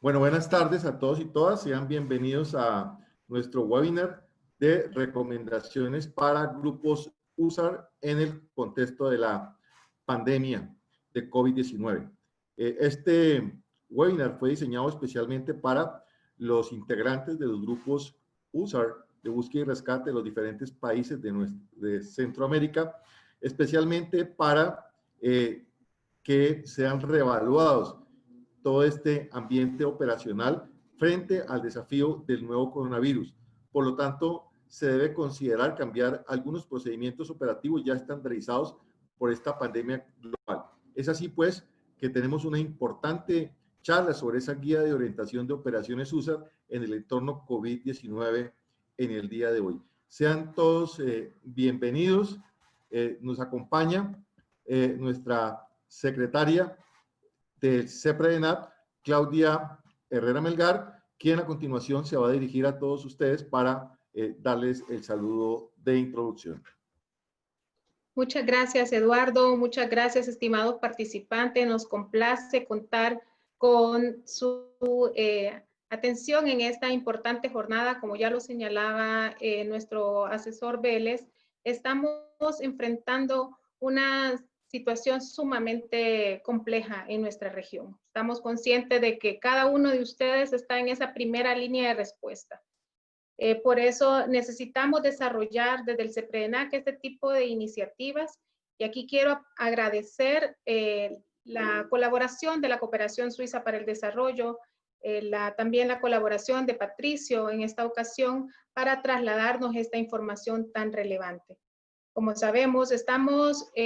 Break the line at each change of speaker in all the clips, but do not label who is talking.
Bueno, buenas tardes a todos y todas. Sean bienvenidos a nuestro webinar de recomendaciones para grupos USAR en el contexto de la pandemia de COVID-19. Este webinar fue diseñado especialmente para los integrantes de los grupos USAR de búsqueda y rescate de los diferentes países de Centroamérica, especialmente para que sean reevaluados todo este ambiente operacional frente al desafío del nuevo coronavirus. Por lo tanto, se debe considerar cambiar algunos procedimientos operativos ya estandarizados por esta pandemia global. Es así, pues, que tenemos una importante charla sobre esa guía de orientación de operaciones USA en el entorno COVID-19 en el día de hoy. Sean todos bienvenidos. Nos acompaña nuestra secretaria del CEPREDENAP, Claudia Herrera Melgar, quien a continuación se va a dirigir a todos ustedes para darles el saludo de introducción.
Muchas gracias, Eduardo. Muchas gracias, estimados participantes. Nos complace contar con su atención en esta importante jornada. Como ya lo señalaba nuestro asesor Vélez, estamos enfrentando una situación sumamente compleja en nuestra región. Estamos conscientes de que cada uno de ustedes está en esa primera línea de respuesta. Por eso necesitamos desarrollar desde el CEPREDENAC este tipo de iniciativas. Y aquí quiero agradecer la colaboración de la Cooperación Suiza para el Desarrollo, también la colaboración de Patricio en esta ocasión para trasladarnos esta información tan relevante. Como sabemos,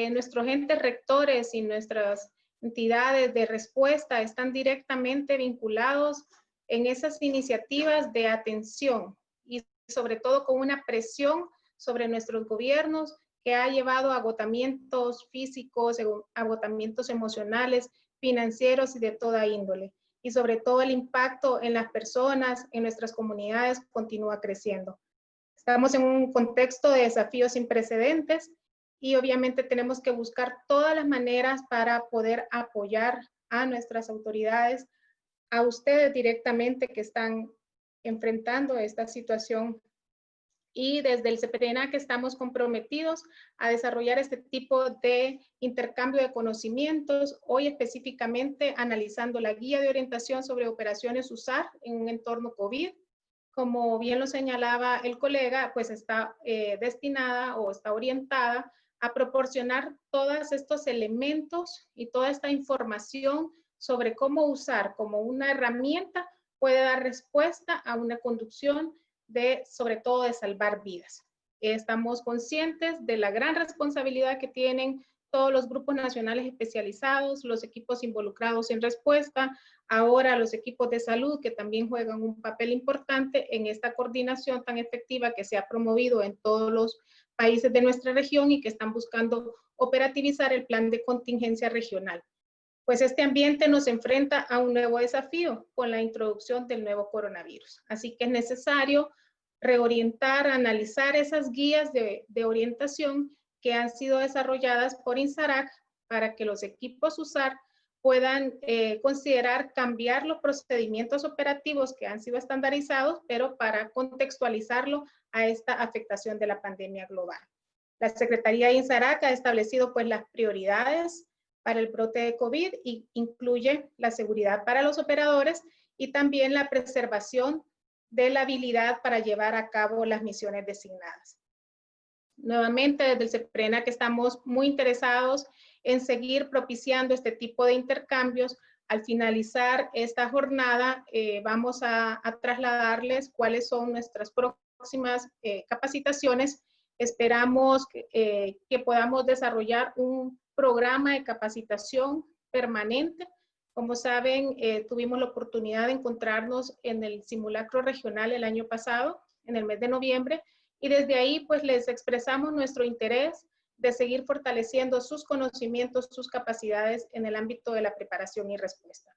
nuestros entes rectores y nuestras entidades de respuesta están directamente vinculados en esas iniciativas de atención y sobre todo con una presión sobre nuestros gobiernos que ha llevado a agotamientos físicos, agotamientos emocionales, financieros y de toda índole. Y sobre todo el impacto en las personas, en nuestras comunidades, continúa creciendo. Estamos en un contexto de desafíos sin precedentes y obviamente tenemos que buscar todas las maneras para poder apoyar a nuestras autoridades, a ustedes directamente que están enfrentando esta situación. Y desde el CEPREDENAC estamos comprometidos a desarrollar este tipo de intercambio de conocimientos, hoy específicamente analizando la guía de orientación sobre operaciones USAR en un entorno COVID. Como bien lo señalaba el colega, pues está destinada o está orientada a proporcionar todos estos elementos y toda esta información sobre cómo usar como una herramienta puede dar respuesta a una conducción sobre todo de salvar vidas. Estamos conscientes de la gran responsabilidad que tienen todos los grupos nacionales especializados, los equipos involucrados en respuesta, ahora los equipos de salud que también juegan un papel importante en esta coordinación tan efectiva que se ha promovido en todos los países de nuestra región y que están buscando operativizar el plan de contingencia regional. Pues este ambiente nos enfrenta a un nuevo desafío con la introducción del nuevo coronavirus. Así que es necesario reorientar, analizar esas guías de orientación que han sido desarrolladas por INSARAC para que los equipos USAR puedan considerar cambiar los procedimientos operativos que han sido estandarizados, pero para contextualizarlo a esta afectación de la pandemia global. La Secretaría de INSARAC ha establecido pues las prioridades para el brote de COVID y incluye la seguridad para los operadores y también la preservación de la habilidad para llevar a cabo las misiones designadas. Nuevamente, desde el CEPREDENAC estamos muy interesados en seguir propiciando este tipo de intercambios. Al finalizar esta jornada, vamos a trasladarles cuáles son nuestras próximas capacitaciones. Esperamos que podamos desarrollar un programa de capacitación permanente. Como saben, tuvimos la oportunidad de encontrarnos en el simulacro regional el año pasado, en el mes de noviembre, y desde ahí pues les expresamos nuestro interés de seguir fortaleciendo sus conocimientos, sus capacidades en el ámbito de la preparación y respuesta.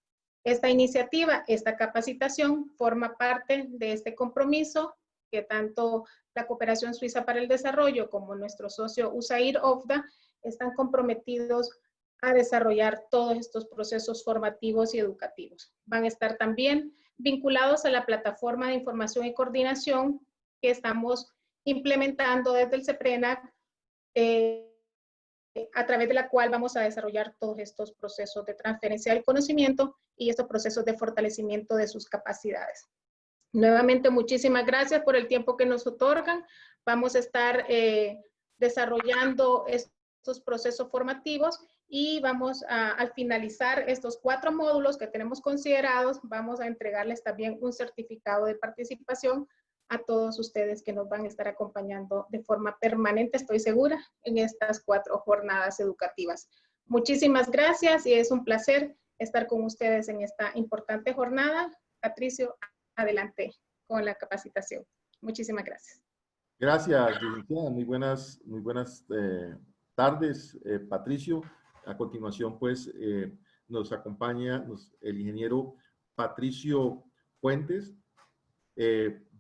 Esta iniciativa, esta capacitación, forma parte de este compromiso que tanto la Cooperación Suiza para el Desarrollo como nuestro socio USAID-OFDA están comprometidos a desarrollar todos estos procesos formativos y educativos. Van a estar también vinculados a la plataforma de información y coordinación que estamos implementando desde el CEPRENAC, a través de la cual vamos a desarrollar todos estos procesos de transferencia del conocimiento y estos procesos de fortalecimiento de sus capacidades. Nuevamente, muchísimas gracias por el tiempo que nos otorgan. Vamos a estar desarrollando estos procesos formativos y vamos al finalizar estos 4 módulos que tenemos considerados, vamos a entregarles también un certificado de participación a todos ustedes que nos van a estar acompañando de forma permanente, estoy segura, en estas 4 jornadas educativas. Muchísimas gracias y es un placer estar con ustedes en esta importante jornada. Patricio, adelante con la capacitación. Muchísimas gracias.
Gracias, licenciada. Muy buenas tardes, Patricio. A continuación, pues, nos acompaña el ingeniero Patricio Fuentes,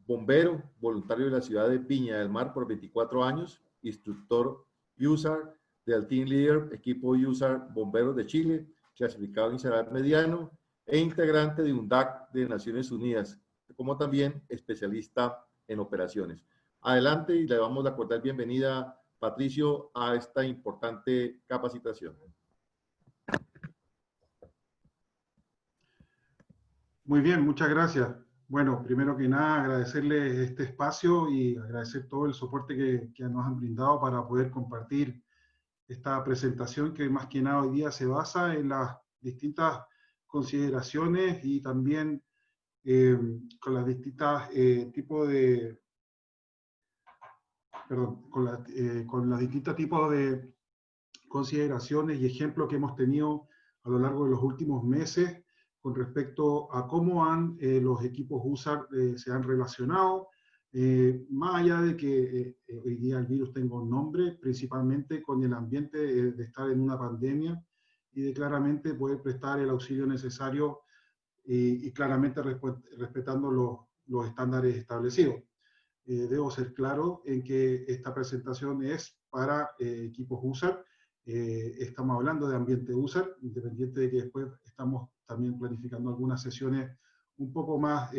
bombero voluntario de la ciudad de Viña del Mar por 24 años, instructor USAR del Team Leader, equipo USAR Bomberos de Chile, clasificado en Insalar Mediano, e integrante de UNDAC de Naciones Unidas, como también especialista en operaciones. Adelante y le damos la cordial bienvenida, Patricio, a esta importante capacitación.
Muy bien, muchas gracias. Bueno, primero que nada, agradecerle este espacio y agradecer todo el soporte que nos han brindado para poder compartir esta presentación que más que nada hoy día se basa en las distintas consideraciones y también con las distintas tipos de... Perdón, con los distintos tipos de consideraciones y ejemplos que hemos tenido a lo largo de los últimos meses con respecto a cómo los equipos USAR se han relacionado, más allá de que hoy día el virus tenga un nombre, principalmente con el ambiente de estar en una pandemia y de claramente poder prestar el auxilio necesario y claramente respetando los estándares establecidos. Debo ser claro en que esta presentación es para equipos USAR. Estamos hablando de ambiente USAR, independiente de que después estamos también planificando algunas sesiones un poco más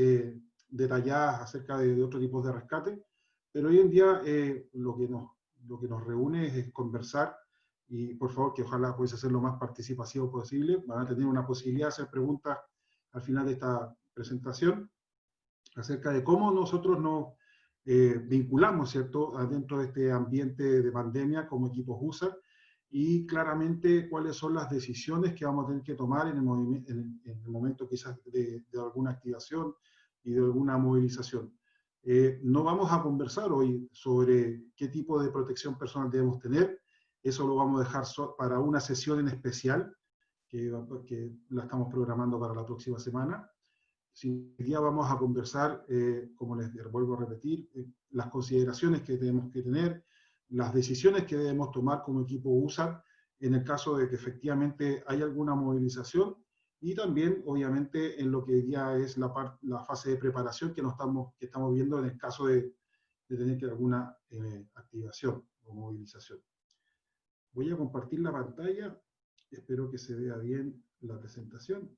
detalladas acerca de otros tipos de rescate, pero hoy en día lo que nos reúne es conversar y por favor que ojalá puedes hacer lo más participativo posible. Van a tener una posibilidad de hacer preguntas al final de esta presentación acerca de cómo nosotros nos vinculamos, ¿cierto?, dentro de este ambiente de pandemia como equipos USAR y claramente cuáles son las decisiones que vamos a tener que tomar en el momento quizás de alguna activación y de alguna movilización. No vamos a conversar hoy sobre qué tipo de protección personal debemos tener, eso lo vamos a dejar para una sesión en especial que la estamos programando para la próxima semana. Si hoy día vamos a conversar, como les vuelvo a repetir, las consideraciones que tenemos que tener, las decisiones que debemos tomar como equipo USAR en el caso de que efectivamente hay alguna movilización y también, obviamente, en lo que hoy día es la fase de preparación que estamos viendo en el caso de tener que alguna activación o movilización. Voy a compartir la pantalla, espero que se vea bien la presentación.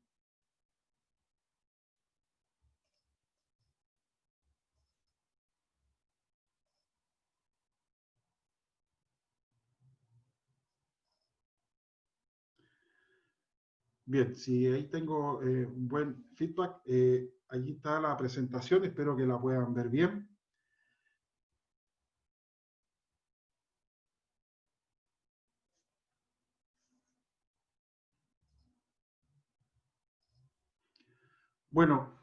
Bien, si ahí tengo un buen feedback, allí está la presentación, espero que la puedan ver bien. Bueno,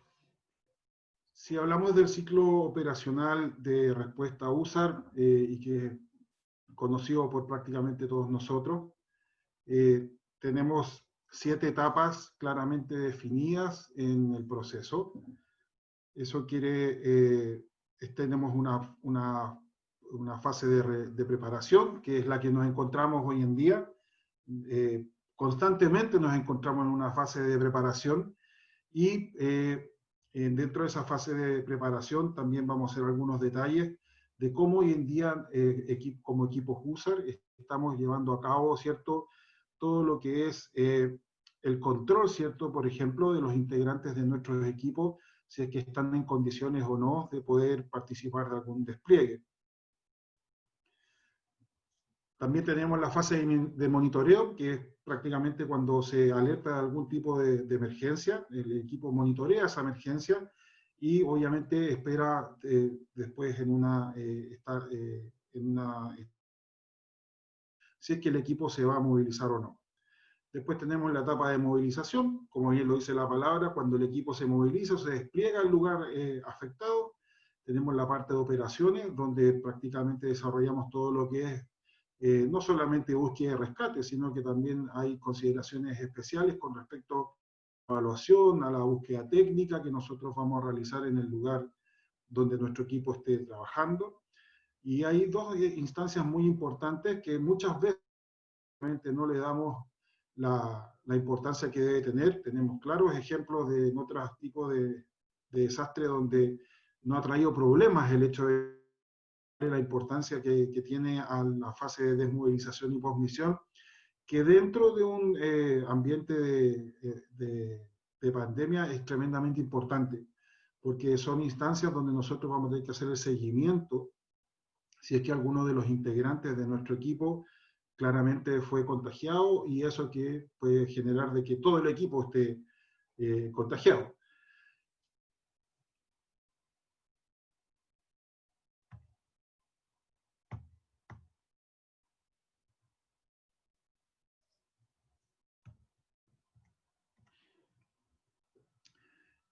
si hablamos del ciclo operacional de respuesta USAR y que es conocido por prácticamente todos nosotros, tenemos 7 etapas claramente definidas en el proceso. Eso tenemos una fase de preparación, que es la que nos encontramos hoy en día. Constantemente nos encontramos en una fase de preparación y dentro de esa fase de preparación también vamos a hacer algunos detalles de cómo hoy en día como equipos USAR estamos llevando a cabo, ¿cierto?, todo lo que es el control, ¿cierto? Por ejemplo, de los integrantes de nuestros equipos, si es que están en condiciones o no de poder participar de algún despliegue. También tenemos la fase de monitoreo, que es prácticamente cuando se alerta de algún tipo de emergencia, el equipo monitorea esa emergencia y obviamente espera después si es que el equipo se va a movilizar o no. Después tenemos la etapa de movilización, como bien lo dice la palabra, cuando el equipo se moviliza o se despliega al lugar afectado. Tenemos la parte de operaciones, donde prácticamente desarrollamos todo lo que es no solamente búsqueda y rescate, sino que también hay consideraciones especiales con respecto a la evaluación, a la búsqueda técnica que nosotros vamos a realizar en el lugar donde nuestro equipo esté trabajando. Y hay dos instancias muy importantes que muchas veces no le damos la importancia que debe tener. Tenemos claros ejemplos de otros tipos de desastre donde no ha traído problemas el hecho de la importancia que tiene a la fase de desmovilización y posmisión, que dentro de un ambiente de pandemia es tremendamente importante, porque son instancias donde nosotros vamos a tener que hacer el seguimiento si es que alguno de los integrantes de nuestro equipo claramente fue contagiado, y eso que puede generar de que todo el equipo esté contagiado.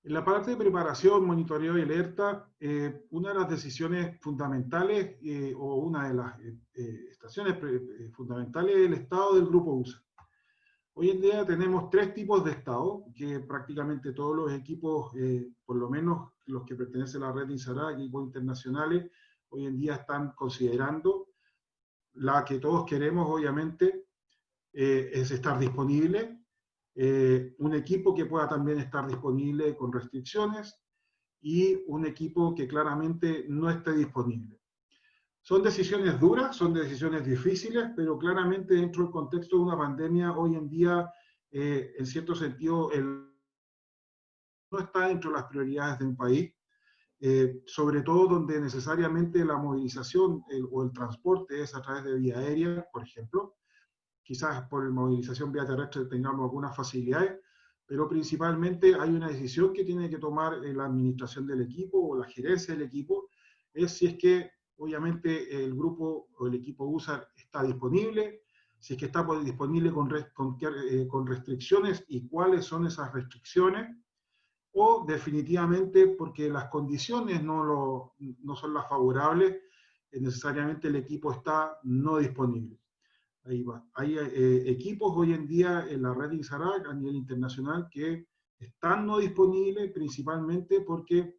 En la parte de preparación, monitoreo y alerta, una de las decisiones fundamentales o una de las estaciones fundamentales es el estado del grupo USA. Hoy en día tenemos tres tipos de estado, que prácticamente todos los equipos, por lo menos los que pertenecen a la red de INSARAC, equipos internacionales, hoy en día están considerando. La que todos queremos, obviamente, es estar disponible. Un equipo que pueda también estar disponible con restricciones y un equipo que claramente no esté disponible. Son decisiones duras, son decisiones difíciles, pero claramente dentro del contexto de una pandemia hoy en día, en cierto sentido, no está dentro de las prioridades de un país, sobre todo donde necesariamente la movilización o el transporte es a través de vía aérea, por ejemplo. Quizás por movilización vía terrestre tengamos algunas facilidades, pero principalmente hay una decisión que tiene que tomar la administración del equipo o la gerencia del equipo, es si es que obviamente el grupo o el equipo USA está disponible, si es que está disponible con restricciones y cuáles son esas restricciones, o definitivamente porque las condiciones no son las favorables, necesariamente el equipo está no disponible. Ahí va. Hay equipos hoy en día en la red INSARAC a nivel internacional que están no disponibles principalmente porque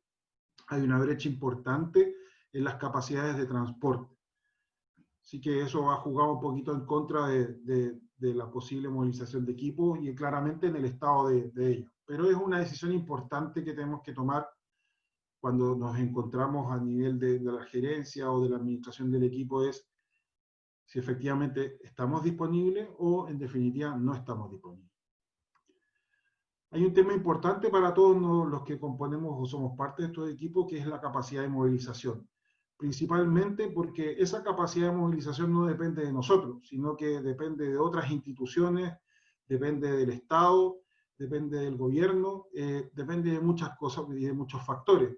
hay una brecha importante en las capacidades de transporte. Así que eso ha jugado un poquito en contra de la posible movilización de equipos y claramente en el estado de ellos. Pero es una decisión importante que tenemos que tomar cuando nos encontramos a nivel de la gerencia o de la administración del equipo, es si efectivamente estamos disponibles o en definitiva no estamos disponibles. Hay un tema importante para todos los que componemos o somos parte de estos equipos, que es la capacidad de movilización. Principalmente porque esa capacidad de movilización no depende de nosotros, sino que depende de otras instituciones, depende del Estado, depende del gobierno, depende de muchas cosas y de muchos factores.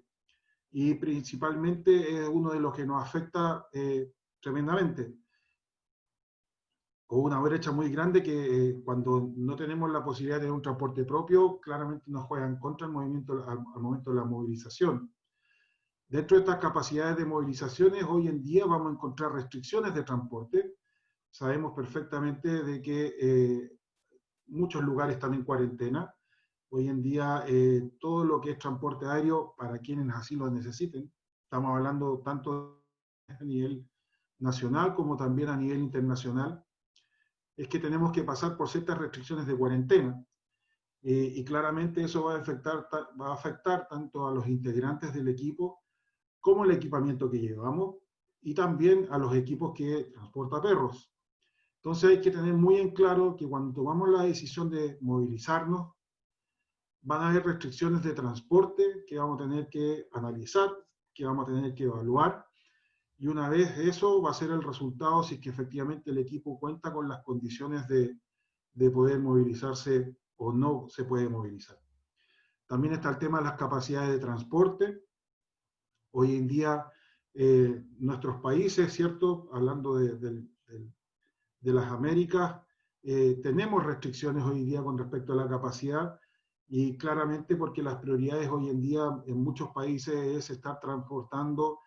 Y principalmente es uno de los que nos afecta tremendamente. O una brecha muy grande que cuando no tenemos la posibilidad de tener un transporte propio, claramente nos juega en contra el movimiento al momento de la movilización. Dentro de estas capacidades de movilizaciones, hoy en día vamos a encontrar restricciones de transporte. Sabemos perfectamente de que muchos lugares están en cuarentena. Hoy en día todo lo que es transporte aéreo, para quienes así lo necesiten, estamos hablando tanto a nivel nacional como también a nivel internacional, es que tenemos que pasar por ciertas restricciones de cuarentena. Y claramente eso va a afectar tanto a los integrantes del equipo como el equipamiento que llevamos y también a los equipos que transporta perros. Entonces hay que tener muy en claro que cuando tomamos la decisión de movilizarnos, van a haber restricciones de transporte que vamos a tener que analizar, que vamos a tener que evaluar, y una vez eso va a ser el resultado si es que efectivamente el equipo cuenta con las condiciones de poder movilizarse o no se puede movilizar. También está el tema de las capacidades de transporte. Hoy en día, nuestros países, ¿cierto? Hablando de las Américas, tenemos restricciones hoy en día con respecto a la capacidad, y claramente porque las prioridades hoy en día en muchos países es estar transportando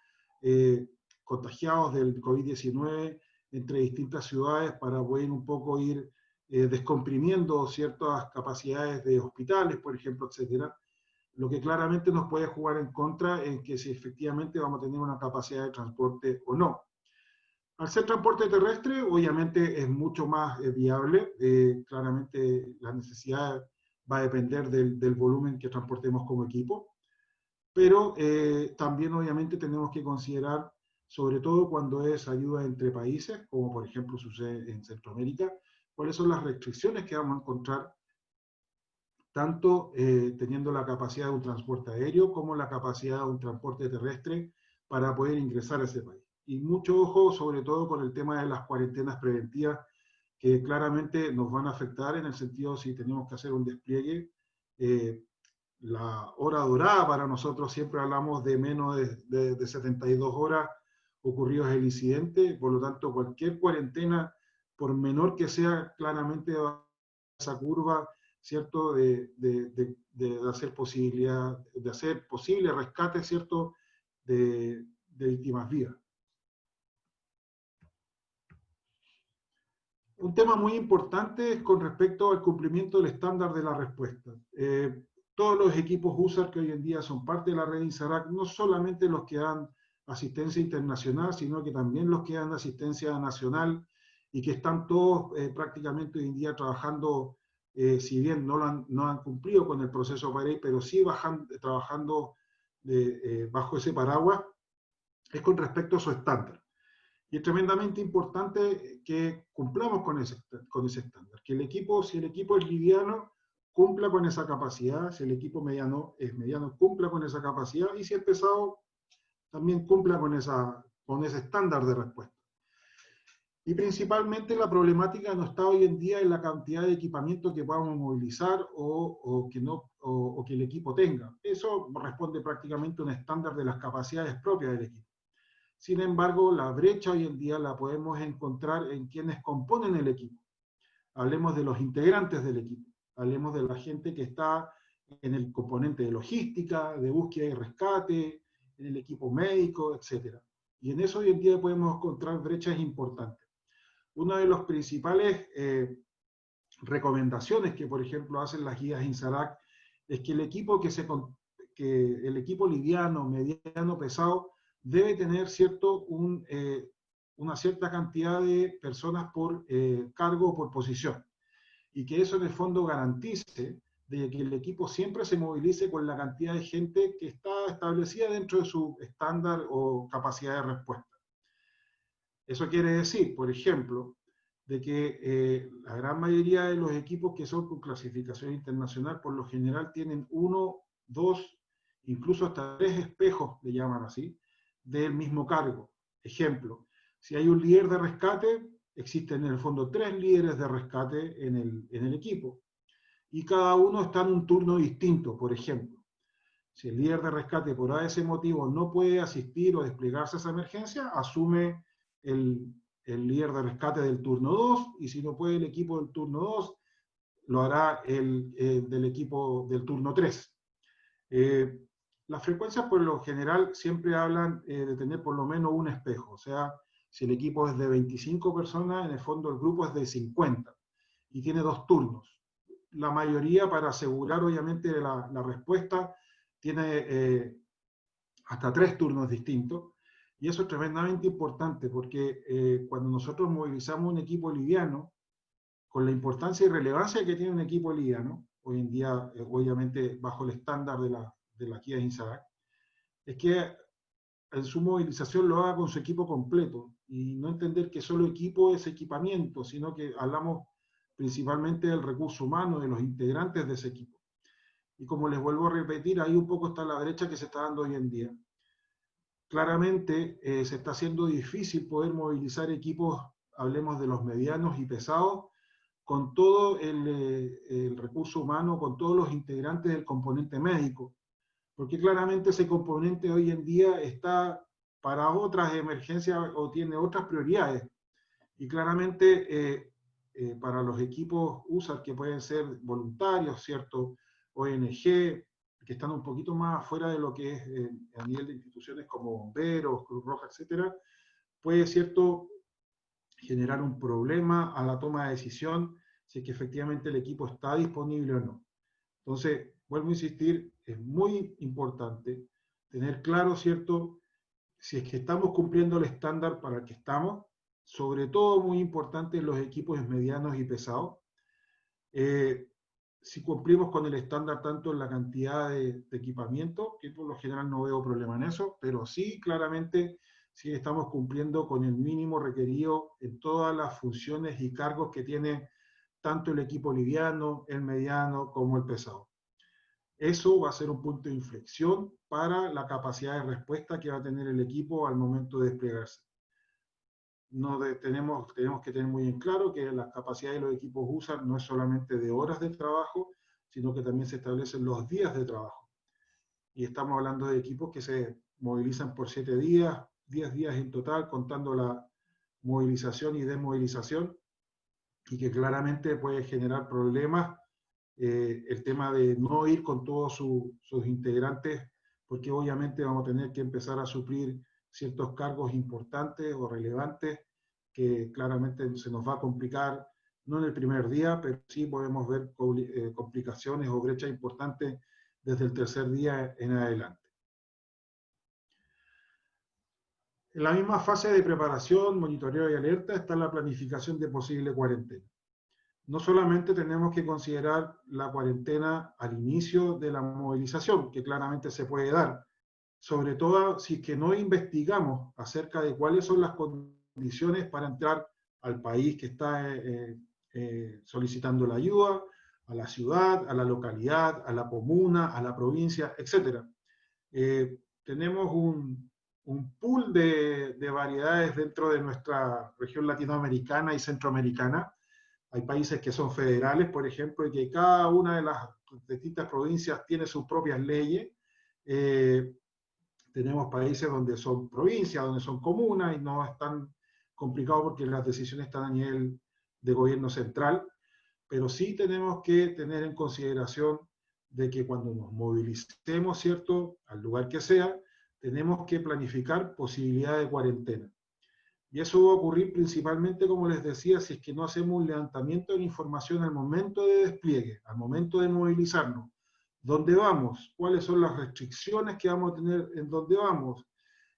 contagiados del COVID-19 entre distintas ciudades para poder un poco ir descomprimiendo ciertas capacidades de hospitales, por ejemplo, etcétera. Lo que claramente nos puede jugar en contra en que si efectivamente vamos a tener una capacidad de transporte o no. Al ser transporte terrestre, obviamente es mucho más viable. Claramente la necesidad va a depender del volumen que transportemos como equipo. Pero también obviamente tenemos que considerar, sobre todo cuando es ayuda entre países, como por ejemplo sucede en Centroamérica, cuáles son las restricciones que vamos a encontrar, tanto teniendo la capacidad de un transporte aéreo como la capacidad de un transporte terrestre para poder ingresar a ese país. Y mucho ojo, sobre todo con el tema de las cuarentenas preventivas, que claramente nos van a afectar en el sentido si tenemos que hacer un despliegue. La hora dorada para nosotros, siempre hablamos de menos de 72 horas ocurridos el incidente, por lo tanto cualquier cuarentena, por menor que sea, claramente va a esa curva, ¿cierto? De hacer posible rescate, ¿cierto? De víctimas vivas. Un tema muy importante es con respecto al cumplimiento del estándar de la respuesta. Todos los equipos USAR que hoy en día son parte de la red INSARAC, no solamente los que dan asistencia internacional, sino que también los que dan asistencia nacional, y que están todos prácticamente hoy en día trabajando, si bien no han cumplido con el proceso PAREI, pero sí trabajando bajo ese paraguas, es con respecto a su estándar. Y es tremendamente importante que cumplamos con ese estándar, que el equipo, si el equipo es liviano, cumpla con esa capacidad, si el equipo es mediano, cumpla con esa capacidad, y si es pesado, también cumpla con ese estándar de respuesta. Y principalmente la problemática no está hoy en día en la cantidad de equipamiento que podamos movilizar o que el equipo tenga. Eso responde prácticamente a un estándar de las capacidades propias del equipo. Sin embargo, la brecha hoy en día la podemos encontrar en quienes componen el equipo. Hablemos de los integrantes del equipo. Hablemos de la gente que está en el componente de logística, de búsqueda y rescate, en el equipo médico, etc. Y en eso hoy en día podemos encontrar brechas importantes. Una de las principales recomendaciones que, por ejemplo, hacen las guías INSARAC es que el equipo el equipo liviano, mediano, pesado, debe tener una cierta cantidad de personas por cargo o por posición, y que eso en el fondo garantice de que el equipo siempre se movilice con la cantidad de gente que está establecida dentro de su estándar o capacidad de respuesta. Eso quiere decir, por ejemplo, de que la gran mayoría de los equipos que son con clasificación internacional por lo general tienen 1, 2, incluso hasta 3 espejos, le llaman así, del mismo cargo. Ejemplo, si hay un líder de rescate, existen en el fondo 3 líderes de rescate en el equipo, y cada uno está en un turno distinto. Por ejemplo, si el líder de rescate por ese motivo no puede asistir o desplegarse a esa emergencia, asume el líder de rescate del turno 2, y si no puede el equipo del turno 2, lo hará del equipo del turno 3. Las frecuencias por lo general siempre hablan de tener por lo menos un espejo. O sea, si el equipo es de 25 personas, en el fondo el grupo es de 50 y tiene 2 turnos. La mayoría, para asegurar obviamente la respuesta, tiene hasta 3 turnos distintos. Y eso es tremendamente importante porque cuando nosotros movilizamos un equipo liviano, con la importancia y relevancia que tiene un equipo liviano, hoy en día obviamente bajo el estándar de la guía INSARAC, es que en su movilización lo haga con su equipo completo, y no entender que solo equipo es equipamiento, sino que hablamos principalmente del recurso humano, de los integrantes de ese equipo. Y como les vuelvo a repetir, ahí un poco está la brecha que se está dando hoy en día. Claramente se está haciendo difícil poder movilizar equipos, hablemos de los medianos y pesados, con todo el recurso humano, con todos los integrantes del componente médico, porque claramente ese componente hoy en día está para otras emergencias o tiene otras prioridades. Y claramente para los equipos USAR que pueden ser voluntarios, ¿cierto? ONG, que están un poquito más fuera de lo que es a nivel de instituciones como bomberos, Cruz Roja, etcétera, puede, ¿cierto?, generar un problema a la toma de decisión si es que efectivamente el equipo está disponible o no. Entonces, vuelvo a insistir, es muy importante tener claro, ¿cierto?, si es que estamos cumpliendo el estándar para el que estamos, sobre todo muy importante en los equipos medianos y pesados. Si cumplimos con el estándar tanto en la cantidad de equipamiento, que por lo general no veo problema en eso, pero sí claramente sí estamos cumpliendo con el mínimo requerido en todas las funciones y cargos que tiene tanto el equipo liviano, el mediano como el pesado. Eso va a ser un punto de inflexión para la capacidad de respuesta que va a tener el equipo al momento de desplegarse. Tenemos que tener muy en claro que la capacidad de los equipos USAR no es solamente de horas de trabajo, sino que también se establecen los días de trabajo. Y estamos hablando de equipos que se movilizan por 7 días, 10 días en total, contando la movilización y desmovilización, y que claramente puede generar problemas el tema de no ir con todos sus integrantes, porque obviamente vamos a tener que empezar a suplir ciertos cargos importantes o relevantes que claramente se nos va a complicar, no en el primer día, pero sí podemos ver complicaciones o brechas importantes desde el tercer día en adelante. En la misma fase de preparación, monitoreo y alerta está la planificación de posible cuarentena. No solamente tenemos que considerar la cuarentena al inicio de la movilización, que claramente se puede dar, sobre todo si es que no investigamos acerca de cuáles son las condiciones para entrar al país que está solicitando la ayuda, a la ciudad, a la localidad, a la comuna, a la provincia, etc. Tenemos un pool de variedades dentro de nuestra región latinoamericana y centroamericana. Hay países que son federales, por ejemplo, y que cada una de las distintas provincias tiene sus propias leyes. Tenemos países donde son provincias, donde son comunas, y no es tan complicado porque las decisiones están a nivel de gobierno central, pero sí tenemos que tener en consideración de que cuando nos movilicemos, ¿cierto?, al lugar que sea, tenemos que planificar posibilidad de cuarentena. Y eso va a ocurrir principalmente, como les decía, si es que no hacemos un levantamiento de información al momento de despliegue, al momento de movilizarnos. ¿Dónde vamos? ¿Cuáles son las restricciones que vamos a tener en dónde vamos?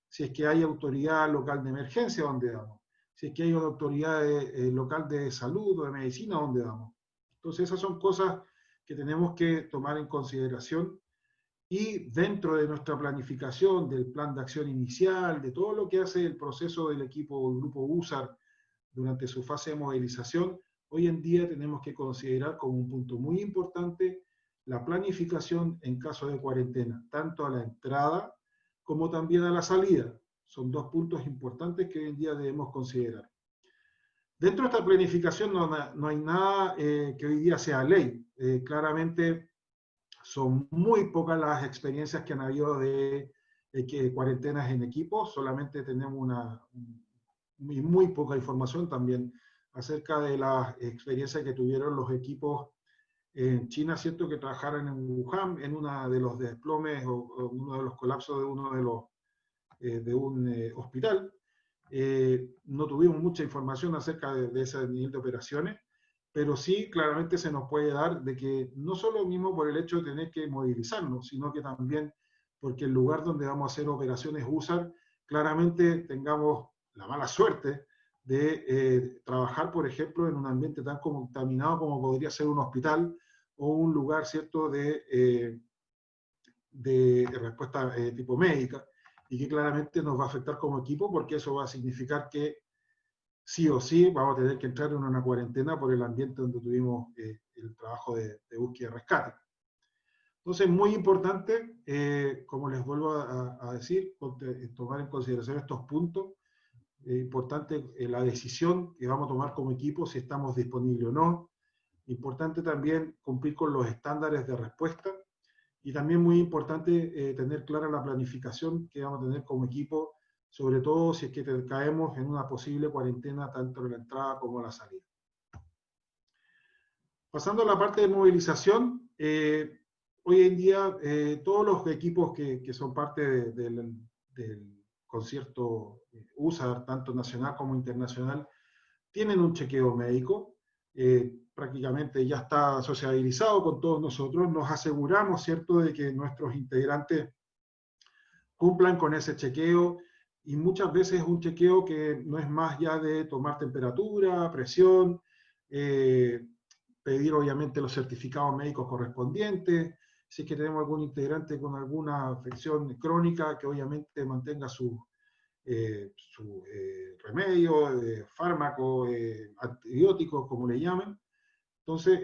Si es que hay autoridad local de emergencia, ¿dónde vamos? Si es que hay una autoridad local de salud o de medicina, ¿dónde vamos? Entonces esas son cosas que tenemos que tomar en consideración. Y dentro de nuestra planificación, del plan de acción inicial, de todo lo que hace el proceso del equipo o el grupo USAR durante su fase de movilización, hoy en día tenemos que considerar como un punto muy importante la planificación en caso de cuarentena, tanto a la entrada como también a la salida. Son dos puntos importantes que hoy en día debemos considerar. Dentro de esta planificación no hay nada que hoy día sea ley. Claramente son muy pocas las experiencias que han habido de cuarentenas en equipo, solamente tenemos muy poca información también acerca de las experiencias que tuvieron los equipos en China, ¿cierto?, que trabajaron en Wuhan, en uno de los desplomes o uno de los colapsos de uno de un hospital. No tuvimos mucha información acerca de ese nivel de operaciones, pero sí claramente se nos puede dar de que no solo mismo por el hecho de tener que movilizarnos, sino que también porque el lugar donde vamos a hacer operaciones USAR, claramente tengamos la mala suerte de trabajar, por ejemplo, en un ambiente tan contaminado como podría ser un hospital o un lugar, ¿cierto?, de respuesta tipo médica, y que claramente nos va a afectar como equipo porque eso va a significar que sí o sí vamos a tener que entrar en una cuarentena por el ambiente donde tuvimos el trabajo de búsqueda y rescate. Entonces, muy importante, como les vuelvo a decir, tomar en consideración estos puntos. Importante la decisión que vamos a tomar como equipo, si estamos disponibles o no. Importante también cumplir con los estándares de respuesta. Y también muy importante tener clara la planificación que vamos a tener como equipo, sobre todo si es que caemos en una posible cuarentena tanto en la entrada como en la salida. Pasando a la parte de movilización, hoy en día todos los equipos que son parte del concierto USAR, tanto nacional como internacional, tienen un chequeo médico. Prácticamente ya está sociabilizado con todos nosotros. Nos aseguramos, ¿cierto?, de que nuestros integrantes cumplan con ese chequeo, y muchas veces es un chequeo que no es más ya de tomar temperatura, presión, pedir obviamente los certificados médicos correspondientes, si es que tenemos algún integrante con alguna afección crónica, que obviamente mantenga su remedio, fármaco, antibióticos, como le llamen. Entonces,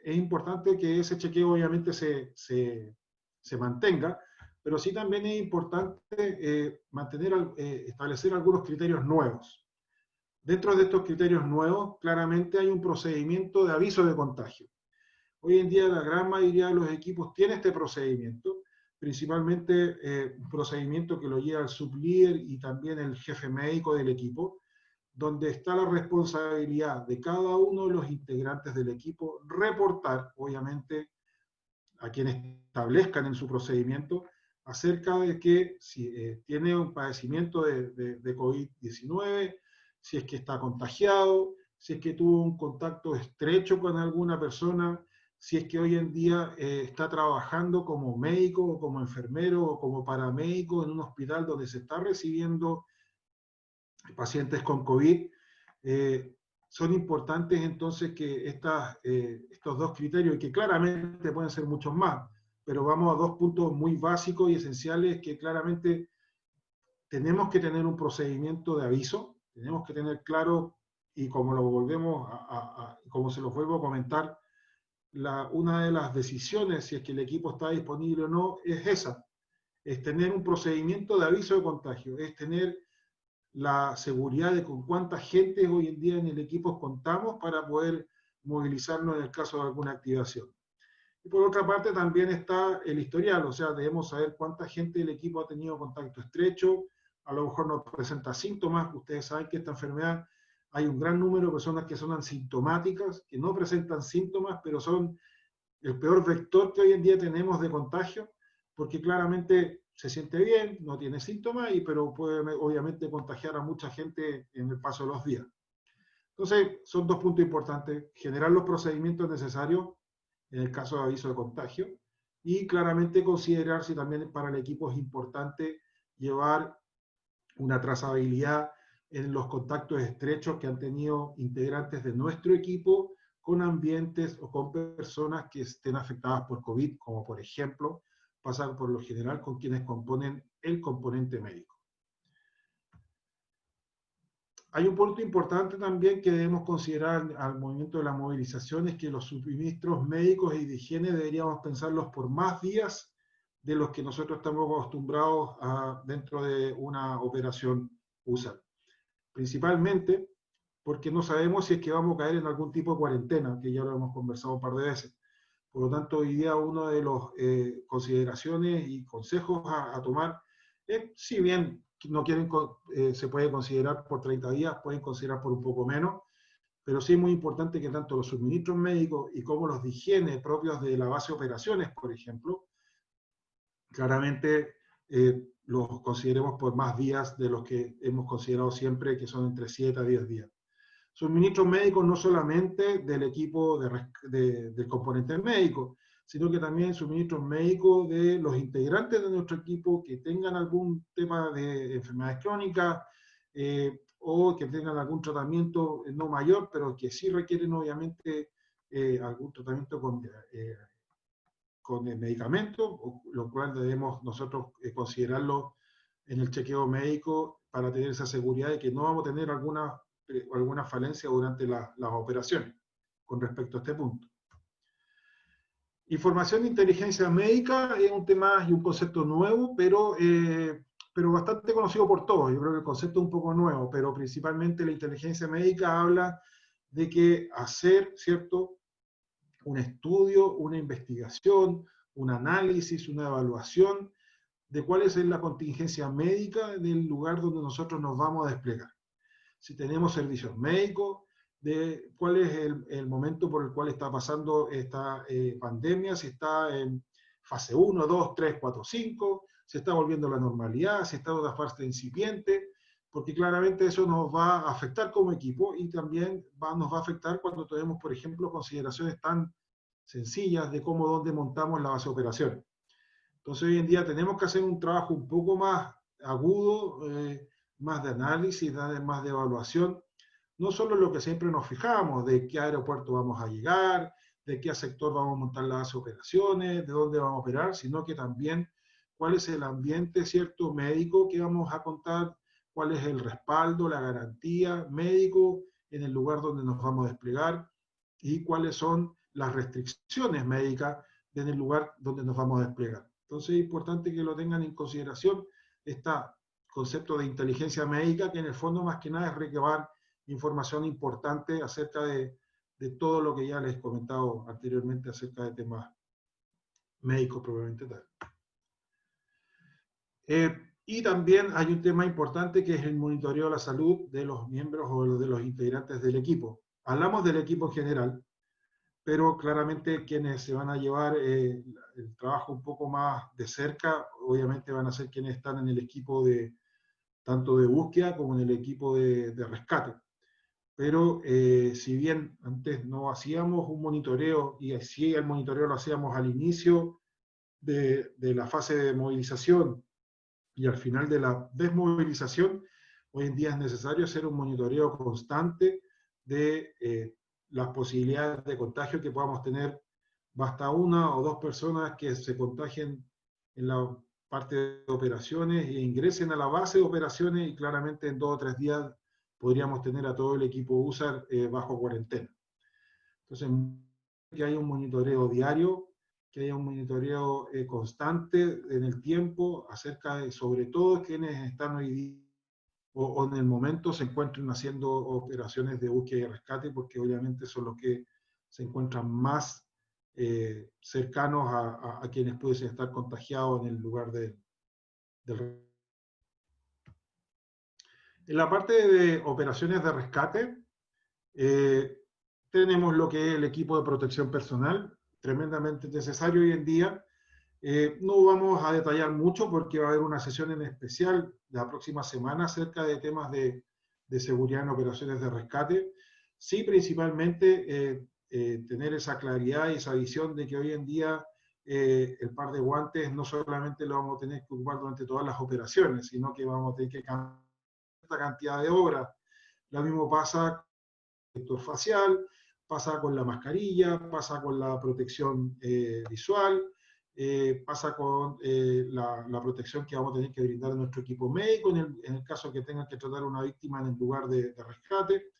es importante que ese chequeo obviamente se mantenga, pero sí también es importante establecer algunos criterios nuevos. Dentro de estos criterios nuevos, claramente hay un procedimiento de aviso de contagio. Hoy en día la gran mayoría de los equipos tiene este procedimiento, principalmente un procedimiento que lo lleva el sublíder y también el jefe médico del equipo, donde está la responsabilidad de cada uno de los integrantes del equipo reportar, obviamente, a quienes establezcan en su procedimiento, acerca de que si tiene un padecimiento de COVID-19, si es que está contagiado, si es que tuvo un contacto estrecho con alguna persona, si es que hoy en día está trabajando como médico o como enfermero o como paramédico en un hospital donde se está recibiendo pacientes con COVID. Son importantes entonces que estos dos criterios, y que claramente pueden ser muchos más, pero vamos a dos puntos muy básicos y esenciales que claramente tenemos que tener un procedimiento de aviso, tenemos que tener claro, y como lo volvemos como se los vuelvo a comentar, una de las decisiones, si es que el equipo está disponible o no, es esa, es tener un procedimiento de aviso de contagio, es tener la seguridad de con cuánta gente hoy en día en el equipo contamos para poder movilizarnos en el caso de alguna activación. Y por otra parte también está el historial, o sea, debemos saber cuánta gente del equipo ha tenido contacto estrecho, a lo mejor no presenta síntomas. Ustedes saben que esta enfermedad hay un gran número de personas que son asintomáticas, que no presentan síntomas, pero son el peor vector que hoy en día tenemos de contagio, porque claramente se siente bien, no tiene síntomas, pero puede obviamente contagiar a mucha gente en el paso de los días. Entonces, son dos puntos importantes: generar los procedimientos necesarios en el caso de aviso de contagio, y claramente considerar si también para el equipo es importante llevar una trazabilidad en los contactos estrechos que han tenido integrantes de nuestro equipo con ambientes o con personas que estén afectadas por COVID, como por ejemplo pasa por lo general con quienes componen el componente médico. Hay un punto importante también que debemos considerar al momento de la movilización, es que los suministros médicos y de higiene deberíamos pensarlos por más días de los que nosotros estamos acostumbrados dentro de una operación USAR. Principalmente porque no sabemos si es que vamos a caer en algún tipo de cuarentena, que ya lo hemos conversado un par de veces. Por lo tanto, hoy día una de las consideraciones y consejos a tomar es, si bien no quieren, se puede considerar por 30 días, pueden considerar por un poco menos, pero sí es muy importante que tanto los suministros médicos y como los de higiene propios de la base de operaciones, por ejemplo, claramente los consideremos por más días de los que hemos considerado siempre, que son entre 7 a 10 días. Suministros médicos no solamente del equipo del componente médico, sino que también suministros médicos de los integrantes de nuestro equipo que tengan algún tema de enfermedades crónicas o que tengan algún tratamiento no mayor, pero que sí requieren obviamente algún tratamiento con medicamentos, lo cual debemos nosotros considerarlo en el chequeo médico para tener esa seguridad de que no vamos a tener alguna alguna falencia durante las operaciones con respecto a este punto. Información de inteligencia médica es un tema y un concepto nuevo, pero bastante conocido por todos. Yo creo que el concepto es un poco nuevo, pero principalmente la inteligencia médica habla de que hacer, ¿cierto?, un estudio, una investigación, un análisis, una evaluación de cuál es la contingencia médica del lugar donde nosotros nos vamos a desplegar. Si tenemos servicios médicos, de cuál es el momento por el cual está pasando esta pandemia, si está en fase 1, 2, 3, 4, 5, si está volviendo a la normalidad, si está en una fase incipiente, porque claramente eso nos va a afectar como equipo y también nos va a afectar cuando tenemos, por ejemplo, consideraciones tan sencillas de dónde montamos la base de operaciones. Entonces hoy en día tenemos que hacer un trabajo un poco más agudo, más de análisis, más de evaluación, no solo lo que siempre nos fijamos, de qué aeropuerto vamos a llegar, de qué sector vamos a montar las base de operaciones, de dónde vamos a operar, sino que también cuál es el ambiente, ¿cierto?, médico que vamos a contar, cuál es el respaldo, la garantía médico en el lugar donde nos vamos a desplegar y cuáles son las restricciones médicas en el lugar donde nos vamos a desplegar. Entonces es importante que lo tengan en consideración este concepto de inteligencia médica, que en el fondo más que nada es recabar información importante acerca de todo lo que ya les he comentado anteriormente acerca de temas médicos probablemente tal. Y también hay un tema importante que es el monitoreo de la salud de los miembros o de los integrantes del equipo. Hablamos del equipo en general, pero claramente quienes se van a llevar el trabajo un poco más de cerca, obviamente van a ser quienes están en el equipo tanto de búsqueda como en el equipo de rescate. Pero si bien antes no hacíamos un monitoreo, y así el monitoreo lo hacíamos al inicio de la fase de movilización y al final de la desmovilización, hoy en día es necesario hacer un monitoreo constante de las posibilidades de contagio que podamos tener. Basta una o dos personas que se contagien en la parte de operaciones e ingresen a la base de operaciones y claramente en 2 o 3 días podríamos tener a todo el equipo USAR bajo cuarentena. Entonces, que haya un monitoreo diario, que haya un monitoreo constante en el tiempo acerca de, sobre todo, quienes están hoy día o en el momento se encuentren haciendo operaciones de búsqueda y rescate, porque obviamente son los que se encuentran más cercanos a quienes pudiesen estar contagiados en el lugar del rescate. En la parte de operaciones de rescate, tenemos lo que es el equipo de protección personal, tremendamente necesario hoy en día. No vamos a detallar mucho porque va a haber una sesión en especial la próxima semana acerca de temas de seguridad en operaciones de rescate. Sí, principalmente tener esa claridad y esa visión de que hoy en día el par de guantes no solamente lo vamos a tener que ocupar durante todas las operaciones, sino que vamos a tener que cambiar esta cantidad de horas. Lo mismo pasa con el protector facial, pasa con la mascarilla, pasa con la protección visual, pasa con la protección que vamos a tener que brindar a nuestro equipo médico en el caso que tengan que tratar a una víctima en el lugar de rescate.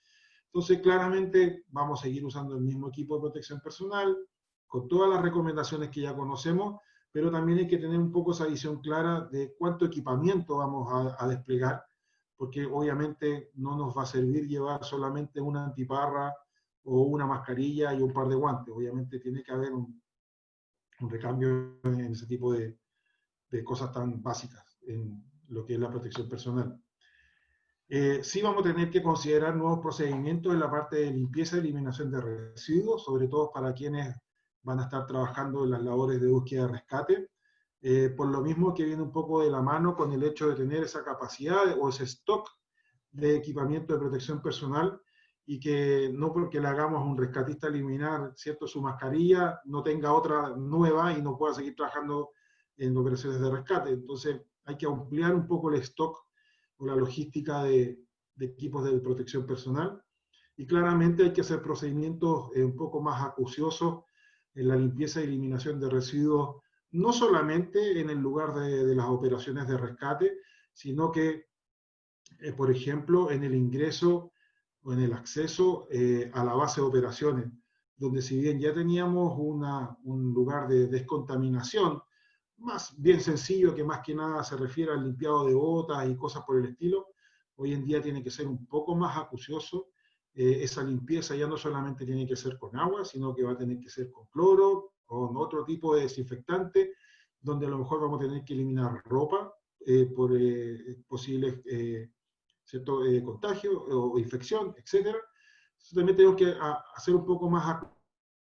Entonces, claramente vamos a seguir usando el mismo equipo de protección personal, con todas las recomendaciones que ya conocemos, pero también hay que tener un poco esa visión clara de cuánto equipamiento vamos a desplegar, porque obviamente no nos va a servir llevar solamente una antiparra o una mascarilla y un par de guantes. Obviamente tiene que haber un recambio en ese tipo de cosas tan básicas en lo que es la protección personal. Sí vamos a tener que considerar nuevos procedimientos en la parte de limpieza y eliminación de residuos, sobre todo para quienes van a estar trabajando en las labores de búsqueda y rescate. Por lo mismo que viene un poco de la mano con el hecho de tener esa capacidad o ese stock de equipamiento de protección personal y que no porque le hagamos a un rescatista eliminar, ¿cierto?, su mascarilla, no tenga otra nueva y no pueda seguir trabajando en operaciones de rescate. Entonces hay que ampliar un poco el stock o la logística de equipos de protección personal y claramente hay que hacer procedimientos un poco más acuciosos en la limpieza y eliminación de residuos, no solamente en el lugar de las operaciones de rescate, sino que, por ejemplo, en el ingreso o en el acceso a la base de operaciones, donde si bien ya teníamos un lugar de descontaminación, más bien sencillo, que más que nada se refiere al limpiado de botas y cosas por el estilo, hoy en día tiene que ser un poco más acucioso. Esa limpieza ya no solamente tiene que ser con agua, sino que va a tener que ser con cloro, con otro tipo de desinfectante, donde a lo mejor vamos a tener que eliminar ropa por posibles contagio o infección, etc. Entonces también tenemos que hacer un poco más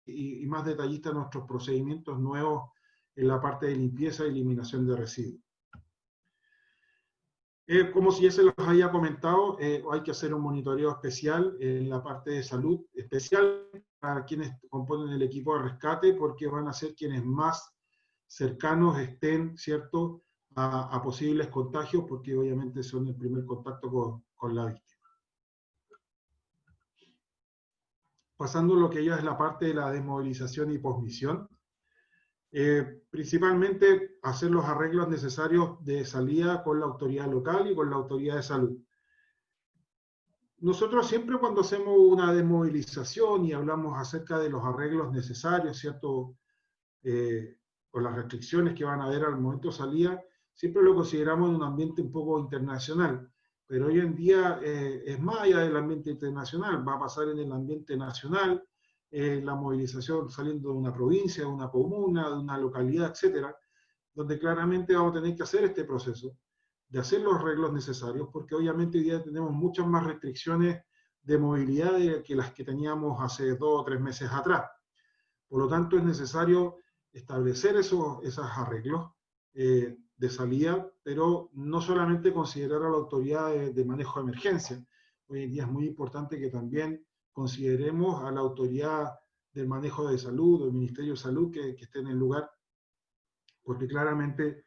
y más detallistas nuestros procedimientos nuevos en la parte de limpieza y eliminación de residuos. Como si ya se los había comentado, hay que hacer un monitoreo especial en la parte de salud, especial para quienes componen el equipo de rescate, porque van a ser quienes más cercanos estén, ¿cierto?, a posibles contagios, porque obviamente son el primer contacto con la víctima. Pasando a lo que ya es la parte de la desmovilización y posmisión. Principalmente hacer los arreglos necesarios de salida con la autoridad local y con la autoridad de salud. Nosotros siempre cuando hacemos una desmovilización y hablamos acerca de los arreglos necesarios, ¿cierto? O las restricciones que van a haber al momento de salida, siempre lo consideramos en un ambiente un poco internacional. Pero hoy en día es más allá del ambiente internacional, va a pasar en el ambiente nacional, la movilización saliendo de una provincia, de una comuna, de una localidad, etcétera, donde claramente vamos a tener que hacer este proceso de hacer los arreglos necesarios, porque obviamente hoy día tenemos muchas más restricciones de movilidad que las que teníamos hace 2 o 3 meses atrás. Por lo tanto, es necesario establecer esos arreglos de salida, pero no solamente considerar a la autoridad de manejo de emergencia. Hoy en día es muy importante que también consideremos a la autoridad del manejo de salud, o el Ministerio de Salud que esté en el lugar, porque claramente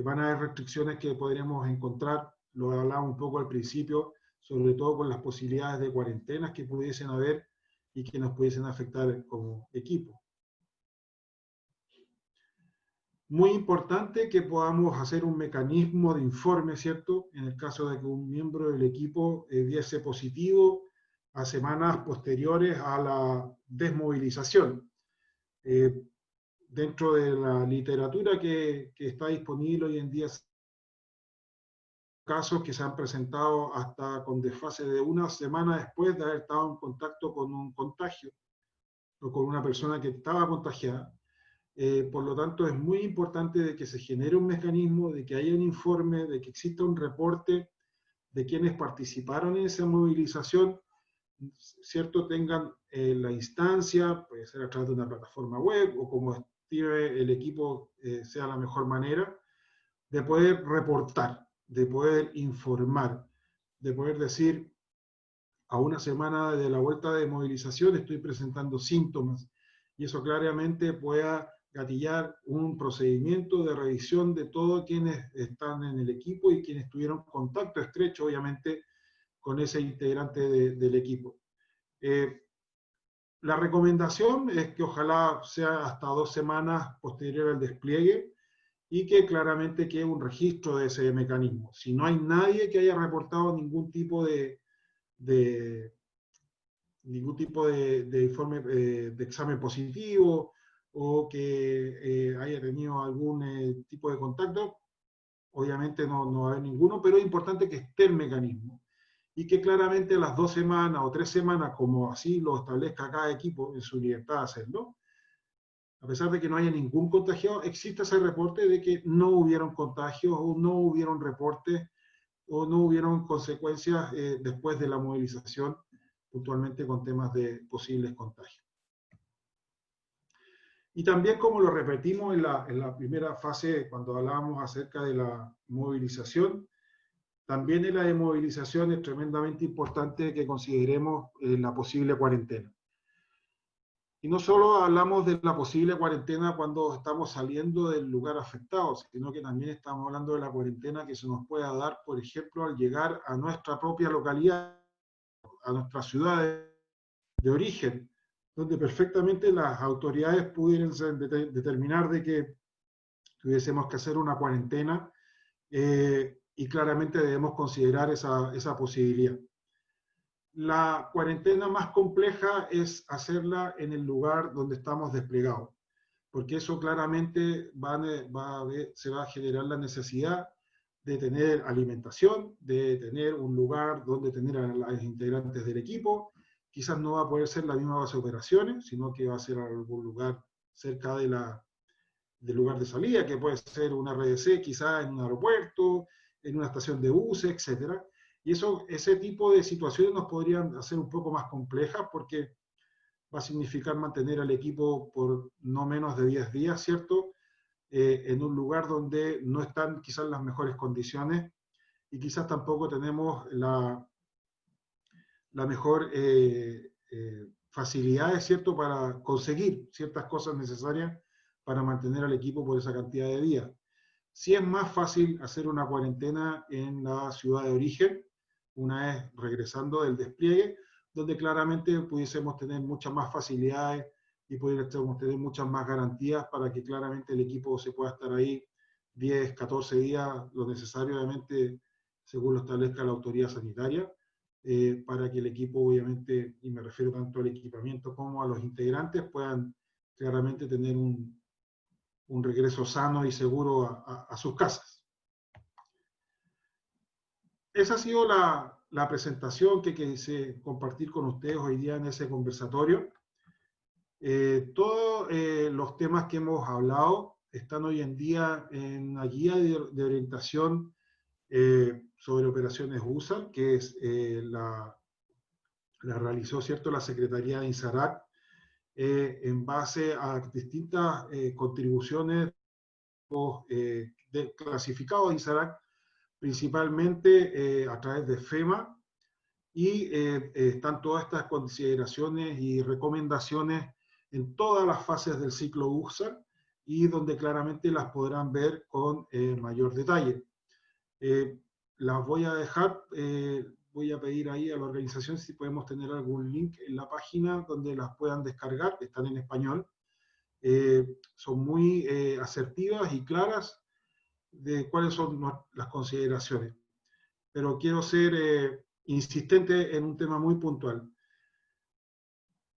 van a haber restricciones que podríamos encontrar, lo hablaba un poco al principio, sobre todo con las posibilidades de cuarentenas que pudiesen haber y que nos pudiesen afectar como equipo. Muy importante que podamos hacer un mecanismo de informe, ¿cierto? En el caso de que un miembro del equipo diese positivo a semanas posteriores a la desmovilización. Dentro de la literatura que está disponible hoy en día, casos que se han presentado hasta con desfase de 1 semana después de haber estado en contacto con un contagio o con una persona que estaba contagiada. Por lo tanto, es muy importante de que se genere un mecanismo, de que haya un informe, de que exista un reporte de quienes participaron en esa movilización, ¿cierto? Tengan la instancia, puede ser a través de una plataforma web o como estime el equipo sea la mejor manera, de poder reportar, de poder informar, de poder decir, a 1 semana de la vuelta de movilización estoy presentando síntomas, y eso claramente pueda gatillar un procedimiento de revisión de todos quienes están en el equipo y quienes tuvieron contacto estrecho, obviamente, con ese integrante del equipo. La recomendación es que ojalá sea hasta 2 semanas posterior al despliegue y que claramente quede un registro de ese mecanismo. Si no hay nadie que haya reportado ningún tipo de informe de examen positivo o que haya tenido algún tipo de contacto, obviamente no va a haber ninguno, pero es importante que esté el mecanismo y que claramente las 2 semanas o 3 semanas, como así lo establezca cada equipo en su libertad de hacerlo, a pesar de que no haya ningún contagiado, existe ese reporte de que no hubieron contagios o no hubieron reportes o no hubieron consecuencias después de la movilización, puntualmente con temas de posibles contagios. Y también, como lo repetimos en la primera fase, cuando hablábamos acerca de la movilización, también en la demovilización es tremendamente importante que consideremos la posible cuarentena. Y no solo hablamos de la posible cuarentena cuando estamos saliendo del lugar afectado, sino que también estamos hablando de la cuarentena que se nos pueda dar, por ejemplo, al llegar a nuestra propia localidad, a nuestra ciudad de origen, donde perfectamente las autoridades pudieran determinar de que tuviésemos que hacer una cuarentena y claramente debemos considerar esa posibilidad. La cuarentena más compleja es hacerla en el lugar donde estamos desplegados, porque eso claramente se va a generar la necesidad de tener alimentación, de tener un lugar donde tener a los integrantes del equipo. Quizás no va a poder ser la misma base de operaciones, sino que va a ser algún lugar cerca del lugar de salida, que puede ser una RDC, quizás en un aeropuerto, en una estación de buses, etc. Y ese tipo de situaciones nos podrían hacer un poco más complejas porque va a significar mantener al equipo por no menos de 10 días, ¿cierto? En un lugar donde no están quizás las mejores condiciones y quizás tampoco tenemos la mejor facilidades, ¿cierto?, para conseguir ciertas cosas necesarias para mantener al equipo por esa cantidad de días. Sí es más fácil hacer una cuarentena en la ciudad de origen, una vez regresando del despliegue, donde claramente pudiésemos tener muchas más facilidades y pudiésemos tener muchas más garantías para que claramente el equipo se pueda estar ahí 10, 14 días, lo necesario obviamente según lo establezca la autoridad sanitaria, para que el equipo obviamente, y me refiero tanto al equipamiento como a los integrantes, puedan claramente tener un regreso sano y seguro a sus casas. Esa ha sido la presentación que quise compartir con ustedes hoy día en ese conversatorio. Todos los temas que hemos hablado están hoy en día en la guía de orientación sobre operaciones USAR, que es la realizó, ¿cierto?, la Secretaría de INSARAC, en base a distintas contribuciones clasificados de INSARAC, principalmente a través de FEMA, y están todas estas consideraciones y recomendaciones en todas las fases del ciclo USAR, y donde claramente las podrán ver con mayor detalle. Las voy a dejar, voy a pedir ahí a la organización si podemos tener algún link en la página donde las puedan descargar, están en español. Son muy asertivas y claras de cuáles son las consideraciones. Pero quiero ser insistente en un tema muy puntual.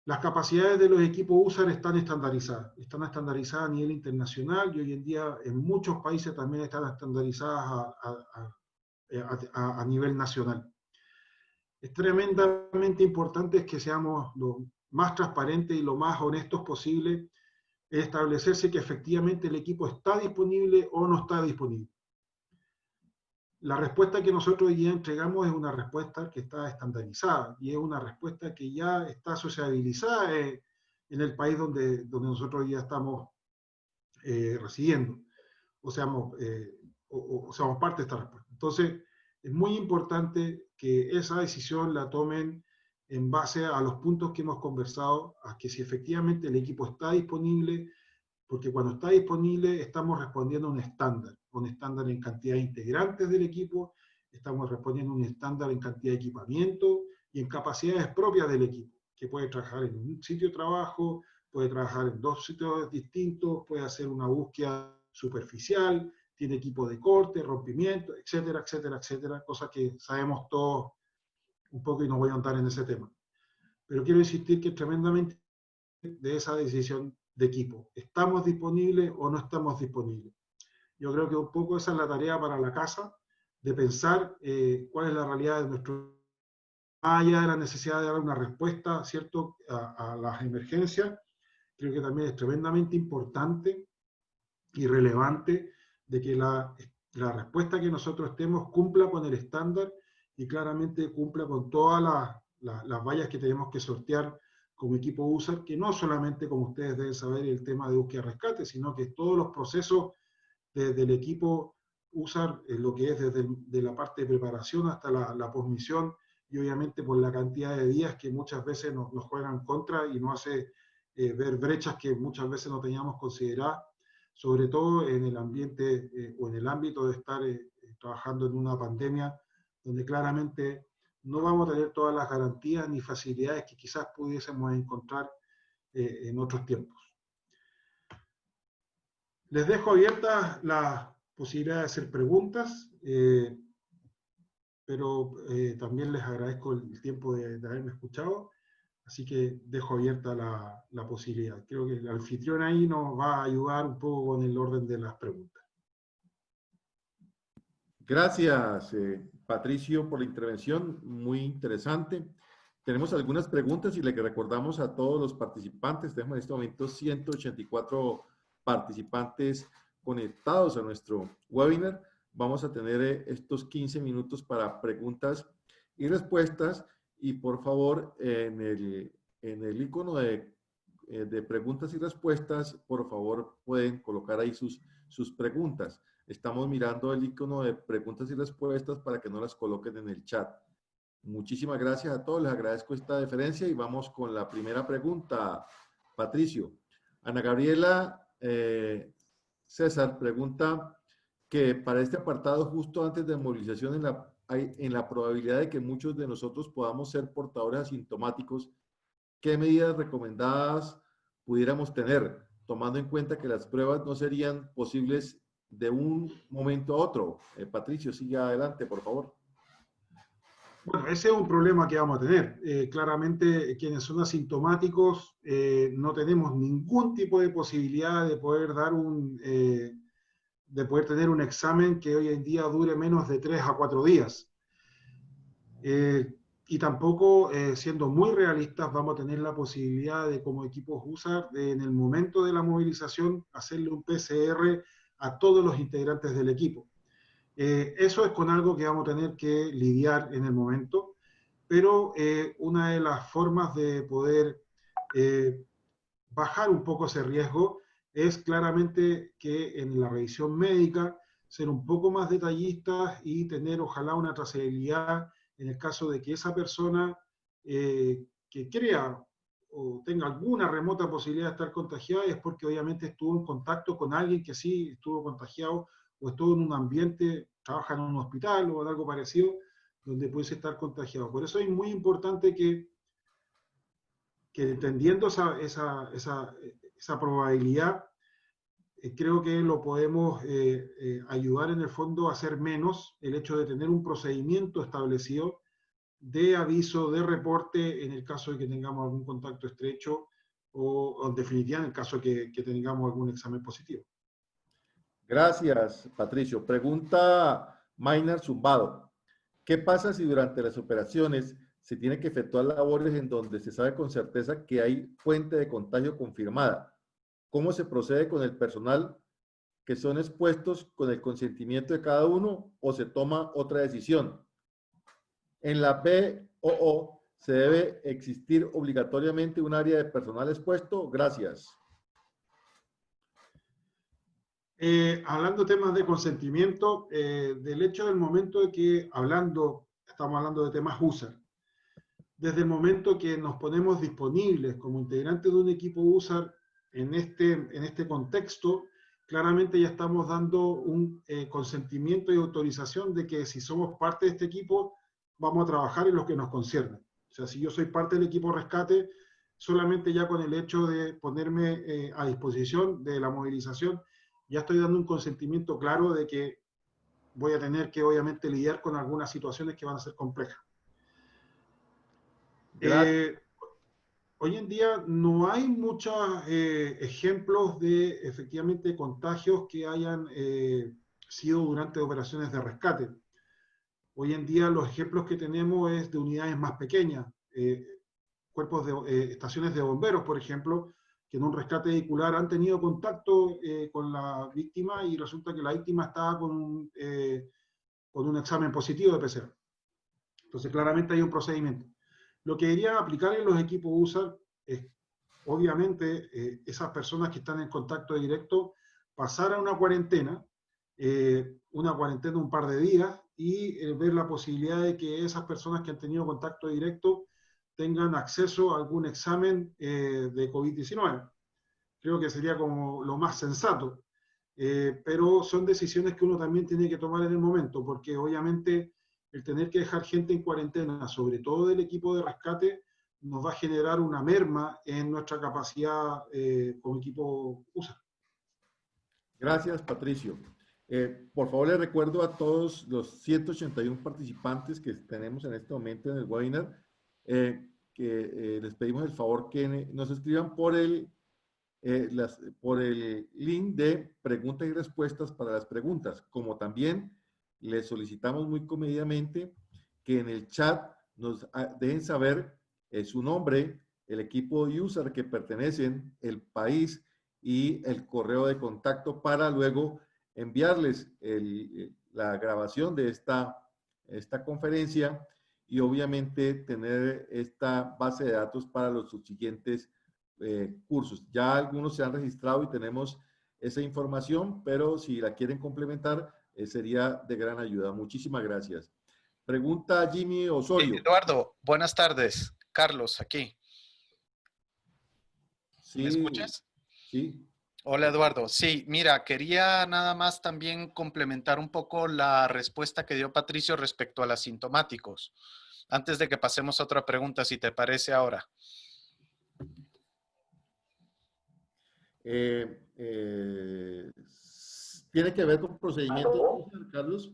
Las capacidades de los equipos USAR están estandarizadas a nivel internacional y hoy en día en muchos países también están estandarizadas a nivel nacional. Es tremendamente importante que seamos lo más transparentes y lo más honestos posible en establecerse que efectivamente el equipo está disponible o no está disponible. La respuesta que nosotros hoy día entregamos es una respuesta que está estandarizada y es una respuesta que ya está sociabilizada en el país donde nosotros hoy día estamos residiendo, o seamos parte de esta respuesta. Entonces, es muy importante que esa decisión la tomen en base a los puntos que hemos conversado, a que si efectivamente el equipo está disponible, porque cuando está disponible estamos respondiendo a un estándar en cantidad de integrantes del equipo, estamos respondiendo a un estándar en cantidad de equipamiento y en capacidades propias del equipo, que puede trabajar en un sitio de trabajo, puede trabajar en 2 sitios distintos, puede hacer una búsqueda superficial, tiene equipo de corte, rompimiento, etcétera, etcétera, etcétera, cosas que sabemos todos un poco y no voy a entrar en ese tema. Pero quiero insistir que es tremendamente de esa decisión de equipo. ¿Estamos disponibles o no estamos disponibles? Yo creo que un poco esa es la tarea para la casa, de pensar cuál es la realidad de nuestro... Más allá de la necesidad de dar una respuesta, ¿cierto?, a las emergencias, creo que también es tremendamente importante y relevante de que la respuesta que nosotros estemos cumpla con el estándar y claramente cumpla con todas las vallas que tenemos que sortear como equipo USAR, que no solamente, como ustedes deben saber, el tema de búsqueda y rescate, sino que todos los procesos del equipo USAR, lo que es desde la parte de preparación hasta la posmisión, y obviamente por la cantidad de días que muchas veces nos juegan contra y nos hace ver brechas que muchas veces no teníamos consideradas, sobre todo en el ambiente o en el ámbito de estar trabajando en una pandemia, donde claramente no vamos a tener todas las garantías ni facilidades que quizás pudiésemos encontrar en otros tiempos. Les dejo abierta la posibilidad de hacer preguntas. pero también les agradezco el tiempo de haberme escuchado, así que dejo abierta la posibilidad. Creo que el anfitrión ahí nos va a ayudar un poco con el orden de las preguntas.
Gracias, Patricio, por la intervención, muy interesante. Tenemos algunas preguntas y le recordamos a todos los participantes, tenemos en este momento 184 participantes conectados a nuestro webinar. Vamos a tener estos 15 minutos para preguntas y respuestas, y por favor, en el icono de preguntas y respuestas, por favor, pueden colocar ahí sus preguntas. Estamos mirando el icono de preguntas y respuestas para que no las coloquen en el chat. Muchísimas gracias a todos, les agradezco esta deferencia y vamos con la primera pregunta. Patricio, Ana Gabriela César pregunta que para este apartado, justo antes de movilización, en la probabilidad de que muchos de nosotros podamos ser portadores asintomáticos, ¿qué medidas recomendadas pudiéramos tener, tomando en cuenta que las pruebas no serían posibles de un momento a otro? Patricio, siga adelante, por favor.
Bueno, ese es un problema que vamos a tener. Claramente, quienes son asintomáticos, no tenemos ningún tipo de posibilidad de poder dar de poder tener un examen que hoy en día dure menos de 3 a 4 días. Y tampoco, siendo muy realistas, vamos a tener la posibilidad de, como equipos USAR, en el momento de la movilización, hacerle un PCR a todos los integrantes del equipo. Eso es con algo que vamos a tener que lidiar en el momento, pero una de las formas de poder bajar un poco ese riesgo es claramente que en la revisión médica ser un poco más detallistas y tener ojalá una trazabilidad en el caso de que esa persona que crea o tenga alguna remota posibilidad de estar contagiada es porque obviamente estuvo en contacto con alguien que sí estuvo contagiado o estuvo en un ambiente, trabaja en un hospital o en algo parecido, donde puede estar contagiado. Por eso es muy importante que entendiendo esa probabilidad, creo que lo podemos ayudar en el fondo a hacer menos el hecho de tener un procedimiento establecido de aviso, de reporte, en el caso de que tengamos algún contacto estrecho o en definitiva en el caso de que tengamos algún examen positivo.
Gracias, Patricio. Pregunta Maynard Zumbado. ¿Qué pasa si durante las operaciones se tiene que efectuar labores en donde se sabe con certeza que hay fuente de contagio confirmada? ¿Cómo se procede con el personal que son expuestos con el consentimiento de cada uno o se toma otra decisión? En la BOO se debe existir obligatoriamente un área de personal expuesto. Gracias.
Hablando de temas de consentimiento, del hecho del momento de que estamos hablando de temas USAR, desde el momento que nos ponemos disponibles como integrantes de un equipo USAR en este contexto, claramente ya estamos dando un consentimiento y autorización de que si somos parte de este equipo, vamos a trabajar en lo que nos concierne. O sea, si yo soy parte del equipo rescate, solamente ya con el hecho de ponerme a disposición de la movilización, ya estoy dando un consentimiento claro de que voy a tener que obviamente lidiar con algunas situaciones que van a ser complejas. Hoy en día no hay muchos ejemplos de efectivamente contagios que hayan sido durante operaciones de rescate. Hoy en día los ejemplos que tenemos es de unidades más pequeñas, estaciones de bomberos, por ejemplo, que en un rescate vehicular han tenido contacto con la víctima y resulta que la víctima estaba con un examen positivo de PCR. Entonces, claramente hay un procedimiento. Lo que deberían aplicar en los equipos USAR es, obviamente, esas personas que están en contacto directo, pasar a una cuarentena un par de días y ver la posibilidad de que esas personas que han tenido contacto directo tengan acceso a algún examen de COVID-19. Creo que sería como lo más sensato. Pero son decisiones que uno también tiene que tomar en el momento, porque obviamente el tener que dejar gente en cuarentena, sobre todo del equipo de rescate, nos va a generar una merma en nuestra capacidad como equipo USA.
Gracias, Patricio. Por favor, les recuerdo a todos los 181 participantes que tenemos en este momento en el webinar, que les pedimos el favor que nos escriban por el link de preguntas y respuestas para las preguntas, como también les solicitamos muy comedidamente que en el chat nos dejen saber su nombre, el equipo de user que pertenecen, el país y el correo de contacto para luego enviarles la grabación de esta conferencia y obviamente tener esta base de datos para los subsiguientes cursos. Ya algunos se han registrado y tenemos esa información, pero si la quieren complementar, sería de gran ayuda. Muchísimas gracias. Pregunta Jimmy Osorio.
Eduardo, buenas tardes. Carlos, aquí.
Sí,
¿Me escuchas?
Sí.
Hola, Eduardo. Sí, mira, quería nada más también complementar un poco la respuesta que dio Patricio respecto a los asintomáticos. Antes de que pasemos a otra pregunta, si te parece ahora.
¿Tiene que ver con procedimientos, Carlos?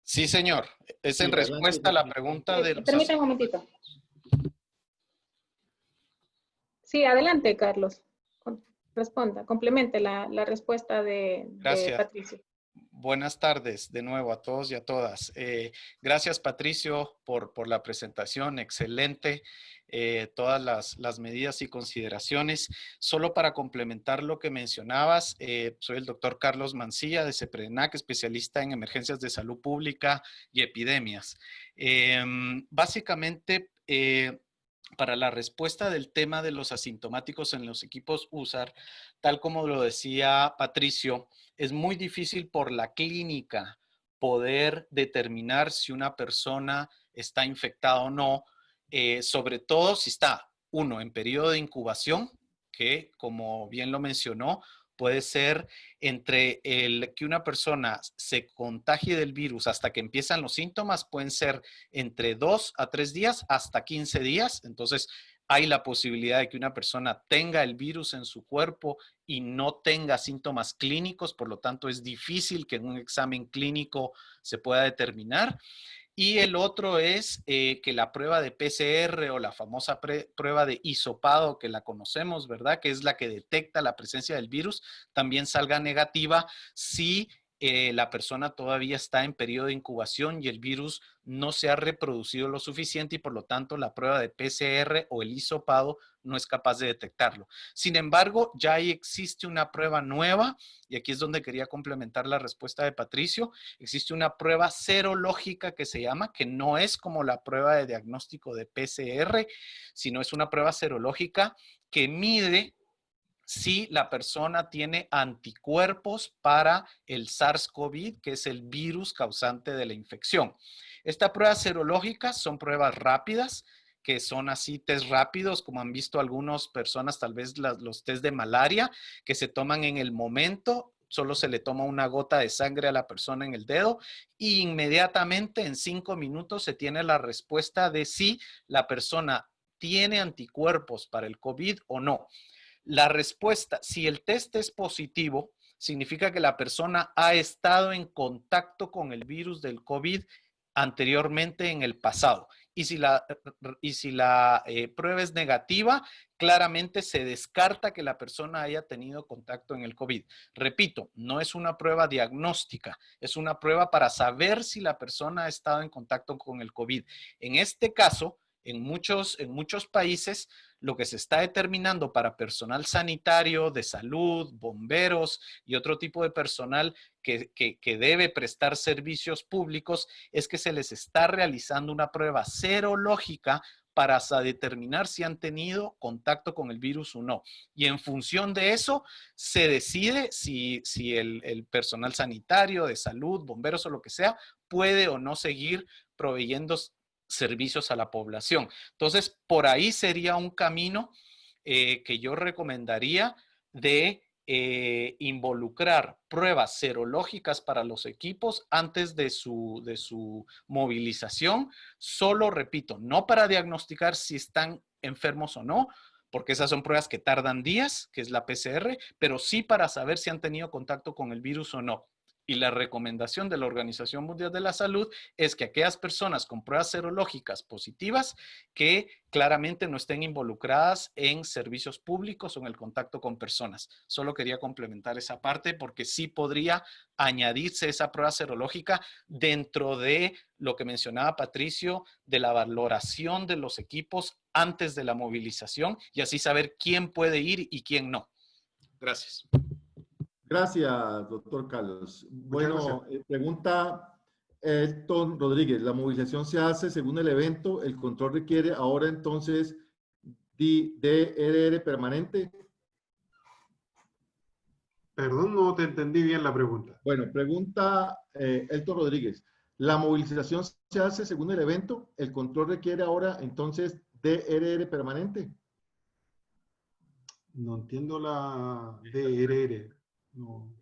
Sí, señor. Es en
Sí,
respuesta a la
adelante.
pregunta de los...
Permítame un momentito. Sí, adelante, Carlos. Responda, complemente la respuesta de
Gracias.
Patricio.
Buenas tardes de nuevo a todos y a todas. Gracias, Patricio, por la presentación. Excelente. Todas las medidas y consideraciones. Solo para complementar lo que mencionabas, soy el doctor Carlos Mancilla de CEPRENAC, especialista en emergencias de salud pública y epidemias. Básicamente, para la respuesta del tema de los asintomáticos en los equipos USAR, tal como lo decía Patricio, es muy difícil por la clínica poder determinar si una persona está infectada o no, sobre todo si está, uno, en periodo de incubación, que como bien lo mencionó, puede ser entre el que una persona se contagie del virus hasta que empiezan los síntomas, pueden ser entre 2 a 3 días hasta 15 días. Entonces, hay la posibilidad de que una persona tenga el virus en su cuerpo y no tenga síntomas clínicos, por lo tanto, es difícil que en un examen clínico se pueda determinar. Y el otro es que la prueba de PCR o la famosa prueba de hisopado, que la conocemos, ¿verdad? Que es la que detecta la presencia del virus, también salga negativa si la persona todavía está en periodo de incubación y el virus no se ha reproducido lo suficiente y por lo tanto la prueba de PCR o el hisopado no es capaz de detectarlo. Sin embargo, ya existe una prueba nueva y aquí es donde quería complementar la respuesta de Patricio. Existe una prueba serológica que se llama, que no es como la prueba de diagnóstico de PCR, sino es una prueba serológica que mide si la persona tiene anticuerpos para el SARS-CoV, que es el virus causante de la infección. Estas pruebas serológicas son pruebas rápidas, que son así test rápidos, como han visto algunas personas, tal vez los test de malaria, que se toman en el momento. Solo se le toma una gota de sangre a la persona en el dedo y inmediatamente en 5 minutos se tiene la respuesta de si la persona tiene anticuerpos para el COVID o no. La respuesta, si el test es positivo, significa que la persona ha estado en contacto con el virus del COVID anteriormente en el pasado. Y si la prueba es negativa, claramente se descarta que la persona haya tenido contacto en el COVID. Repito, no es una prueba diagnóstica, es una prueba para saber si la persona ha estado en contacto con el COVID. En este caso, en muchos países, lo que se está determinando para personal sanitario, de salud, bomberos y otro tipo de personal que debe prestar servicios públicos es que se les está realizando una prueba serológica para determinar si han tenido contacto con el virus o no. Y en función de eso, se decide si el personal sanitario, de salud, bomberos o lo que sea, puede o no seguir proveyendo servicios a la población. Entonces, por ahí sería un camino que yo recomendaría de involucrar pruebas serológicas para los equipos antes de su movilización. Solo, repito, no para diagnosticar si están enfermos o no, porque esas son pruebas que tardan días, que es la PCR, pero sí para saber si han tenido contacto con el virus o no. Y la recomendación de la Organización Mundial de la Salud es que aquellas personas con pruebas serológicas positivas que claramente no estén involucradas en servicios públicos o en el contacto con personas. Solo quería complementar esa parte porque sí podría añadirse esa prueba serológica dentro de lo que mencionaba Patricio, de la valoración de los equipos antes de la movilización y así saber quién puede ir y quién no. Gracias.
Gracias, doctor Carlos.
Muchas
Bueno,
gracias.
pregunta Elton Rodríguez. La movilización se hace según el evento. El control requiere ahora entonces DRR permanente.
Perdón, no te entendí bien la pregunta.
Bueno, pregunta Elton Rodríguez. La movilización se hace según el evento. El control requiere ahora entonces DRR permanente.
No entiendo la DRR. No.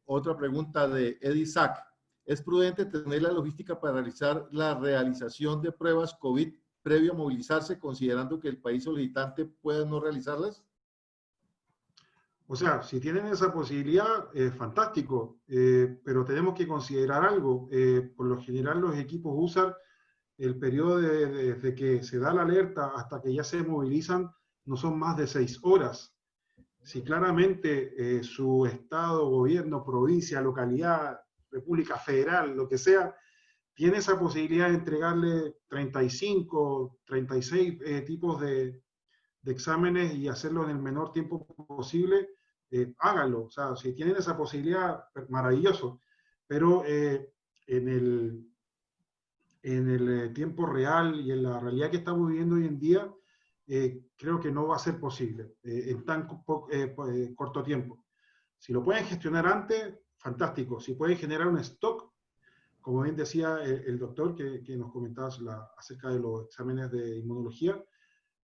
Otra pregunta de Eddie Sack. ¿Es prudente tener la logística para realizar la realización de pruebas COVID previo a movilizarse, considerando que el país solicitante pueda no realizarlas?
O sea, si tienen esa posibilidad, fantástico, pero tenemos que considerar algo. Por lo general, los equipos usan el periodo desde que se da la alerta hasta que ya se movilizan, no son más de 6 horas. Si claramente su estado, gobierno, provincia, localidad, república federal, lo que sea, tiene esa posibilidad de entregarle 35, 36 tipos de exámenes y hacerlo en el menor tiempo posible, háganlo. O sea, si tienen esa posibilidad, maravilloso. Pero en el tiempo real y en la realidad que estamos viviendo hoy en día, creo que no va a ser posible en tan corto tiempo. Si lo pueden gestionar antes, fantástico. Si pueden generar un stock, como bien decía el doctor que nos comentaba acerca de los exámenes de inmunología,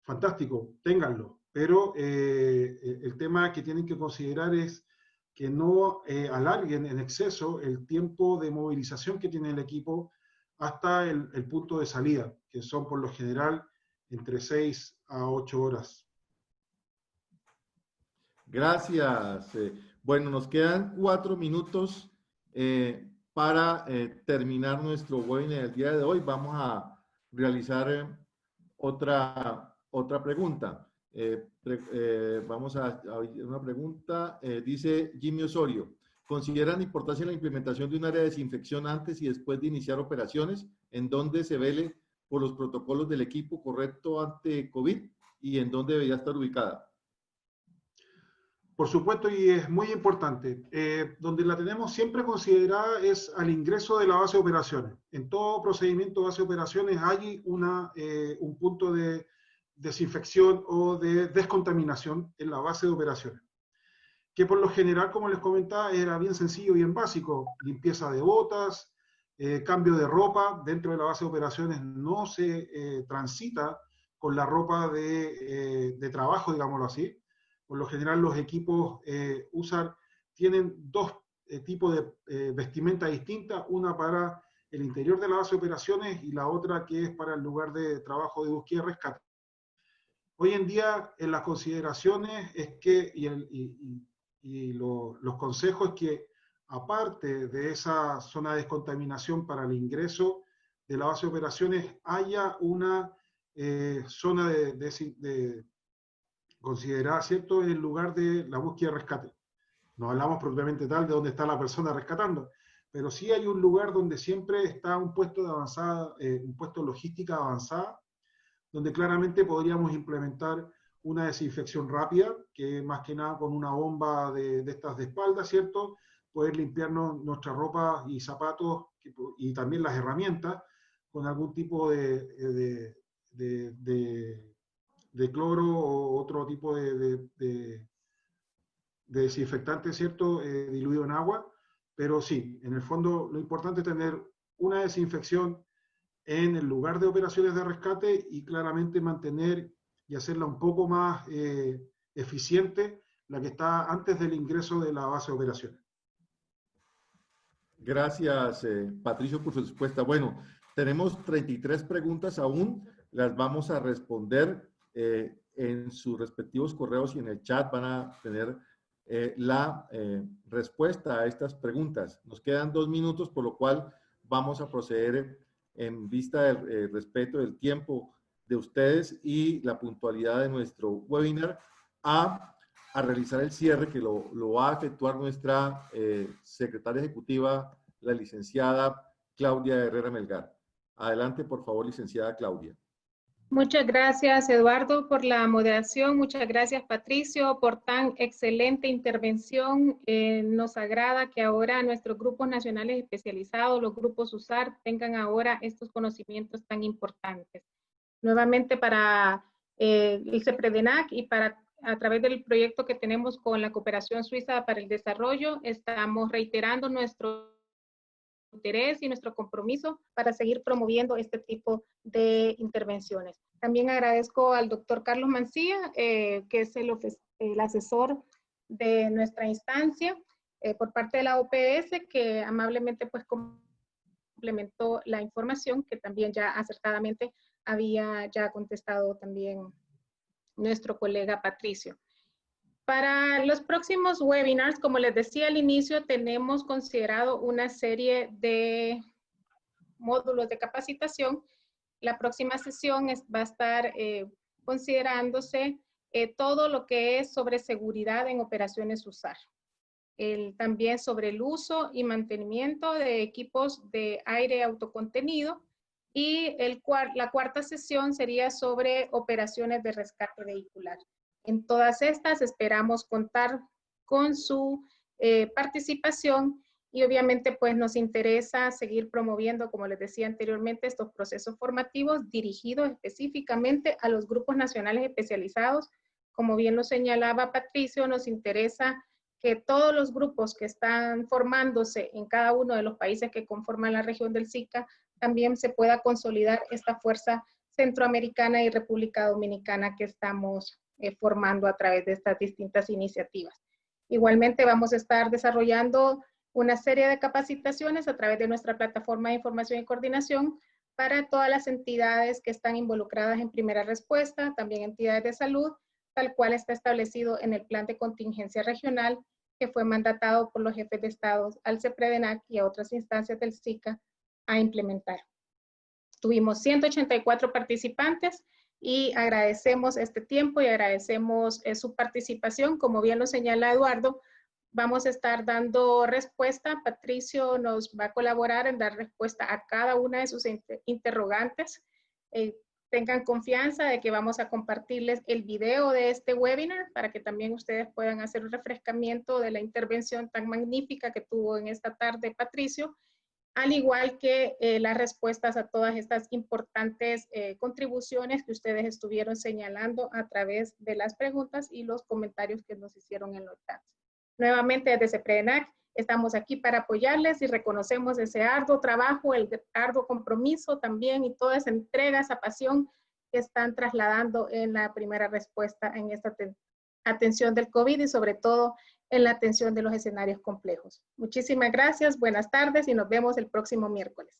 fantástico, ténganlo. Pero el tema que tienen que considerar es que no alarguen en exceso el tiempo de movilización que tiene el equipo hasta el punto de salida, que son por lo general entre 6 a 8 horas.
Gracias. Bueno, nos quedan 4 minutos para terminar nuestro webinar del día de hoy. Vamos a realizar otra pregunta. Vamos a una pregunta. Dice Jimmy Osorio. ¿Consideran importancia la implementación de un área de desinfección antes y después de iniciar operaciones en donde se vele por los protocolos del equipo correcto ante COVID y en dónde debería estar ubicada?
Por supuesto, y es muy importante. Donde la tenemos siempre considerada es al ingreso de la base de operaciones. En todo procedimiento de base de operaciones hay un punto de desinfección o de descontaminación en la base de operaciones, que por lo general, como les comentaba, era bien sencillo, bien básico. Limpieza de botas, cambio de ropa. Dentro de la base de operaciones no se transita con la ropa de trabajo, digámoslo así. Por lo general los equipos tienen dos tipos de vestimenta distinta, una para el interior de la base de operaciones y la otra que es para el lugar de trabajo de búsqueda y rescate. Hoy en día en las consideraciones es que, los consejos es que aparte de esa zona de descontaminación para el ingreso de la base de operaciones haya una zona de considerada, ¿cierto?, el lugar de la búsqueda y rescate. No hablamos propiamente tal de dónde está la persona rescatando, pero sí hay un lugar donde siempre está un puesto de avanzada, un puesto de logística avanzada, donde claramente podríamos implementar una desinfección rápida, que más que nada con una bomba de estas de espalda, ¿cierto?, poder limpiarnos nuestra ropa y zapatos y también las herramientas con algún tipo de cloro o otro tipo de desinfectante, ¿cierto?, diluido en agua. Pero sí, en el fondo lo importante es tener una desinfección en el lugar de operaciones de rescate y claramente mantener y hacerla un poco más eficiente la que está antes del ingreso de la base de operaciones.
Gracias, Patricio, por su respuesta. Bueno, tenemos 33 preguntas aún. Las vamos a responder en sus respectivos correos y en el chat van a tener la respuesta a estas preguntas. Nos quedan 2 minutos, por lo cual vamos a proceder en vista del respeto del tiempo de ustedes y la puntualidad de nuestro webinar a realizar el cierre que lo va a efectuar nuestra secretaria ejecutiva, la licenciada Claudia Herrera Melgar. Adelante, por favor, licenciada Claudia.
Muchas gracias, Eduardo, por la moderación. Muchas gracias, Patricio, por tan excelente intervención. Nos agrada que ahora nuestros grupos nacionales especializados, los grupos USAR, tengan ahora estos conocimientos tan importantes. Nuevamente para el CEPREDENAC y a través del proyecto que tenemos con la Cooperación Suiza para el Desarrollo, estamos reiterando nuestro interés y nuestro compromiso para seguir promoviendo este tipo de intervenciones. También agradezco al doctor Carlos Mancía, que es el asesor de nuestra instancia, por parte de la OPS, que amablemente pues complementó la información que también ya acertadamente había ya contestado también nuestro colega Patricio. Para los próximos webinars, como les decía al inicio, tenemos considerado una serie de módulos de capacitación. La próxima sesión va a estar considerándose todo lo que es sobre seguridad en operaciones USAR. También sobre el uso y mantenimiento de equipos de aire autocontenido. Y la cuarta sesión sería sobre operaciones de rescate vehicular. En todas estas esperamos contar con su participación y obviamente pues nos interesa seguir promoviendo, como les decía anteriormente, estos procesos formativos dirigidos específicamente a los grupos nacionales especializados. Como bien lo señalaba Patricio, nos interesa que todos los grupos que están formándose en cada uno de los países que conforman la región del SICA también se pueda consolidar esta fuerza centroamericana y República Dominicana que estamos formando a través de estas distintas iniciativas. Igualmente vamos a estar desarrollando una serie de capacitaciones a través de nuestra plataforma de información y coordinación para todas las entidades que están involucradas en primera respuesta, también entidades de salud, tal cual está establecido en el plan de contingencia regional que fue mandatado por los jefes de estados al CEPREDENAC y a otras instancias del SICA a implementar. Tuvimos 184 participantes y agradecemos este tiempo y agradecemos su participación. Como bien lo señala Eduardo, vamos a estar dando respuesta. Patricio nos va a colaborar en dar respuesta a cada una de sus interrogantes. Tengan confianza de que vamos a compartirles el video de este webinar para que también ustedes puedan hacer un refrescamiento de la intervención tan magnífica que tuvo en esta tarde Patricio, al igual que las respuestas a todas estas importantes contribuciones que ustedes estuvieron señalando a través de las preguntas y los comentarios que nos hicieron en los chats. Nuevamente desde CEPREDENAC estamos aquí para apoyarles y reconocemos ese arduo trabajo, el arduo compromiso también y toda esa entrega, esa pasión que están trasladando en la primera respuesta en esta atención del COVID y sobre todo en la atención de los escenarios complejos. Muchísimas gracias, buenas tardes y nos vemos el próximo miércoles.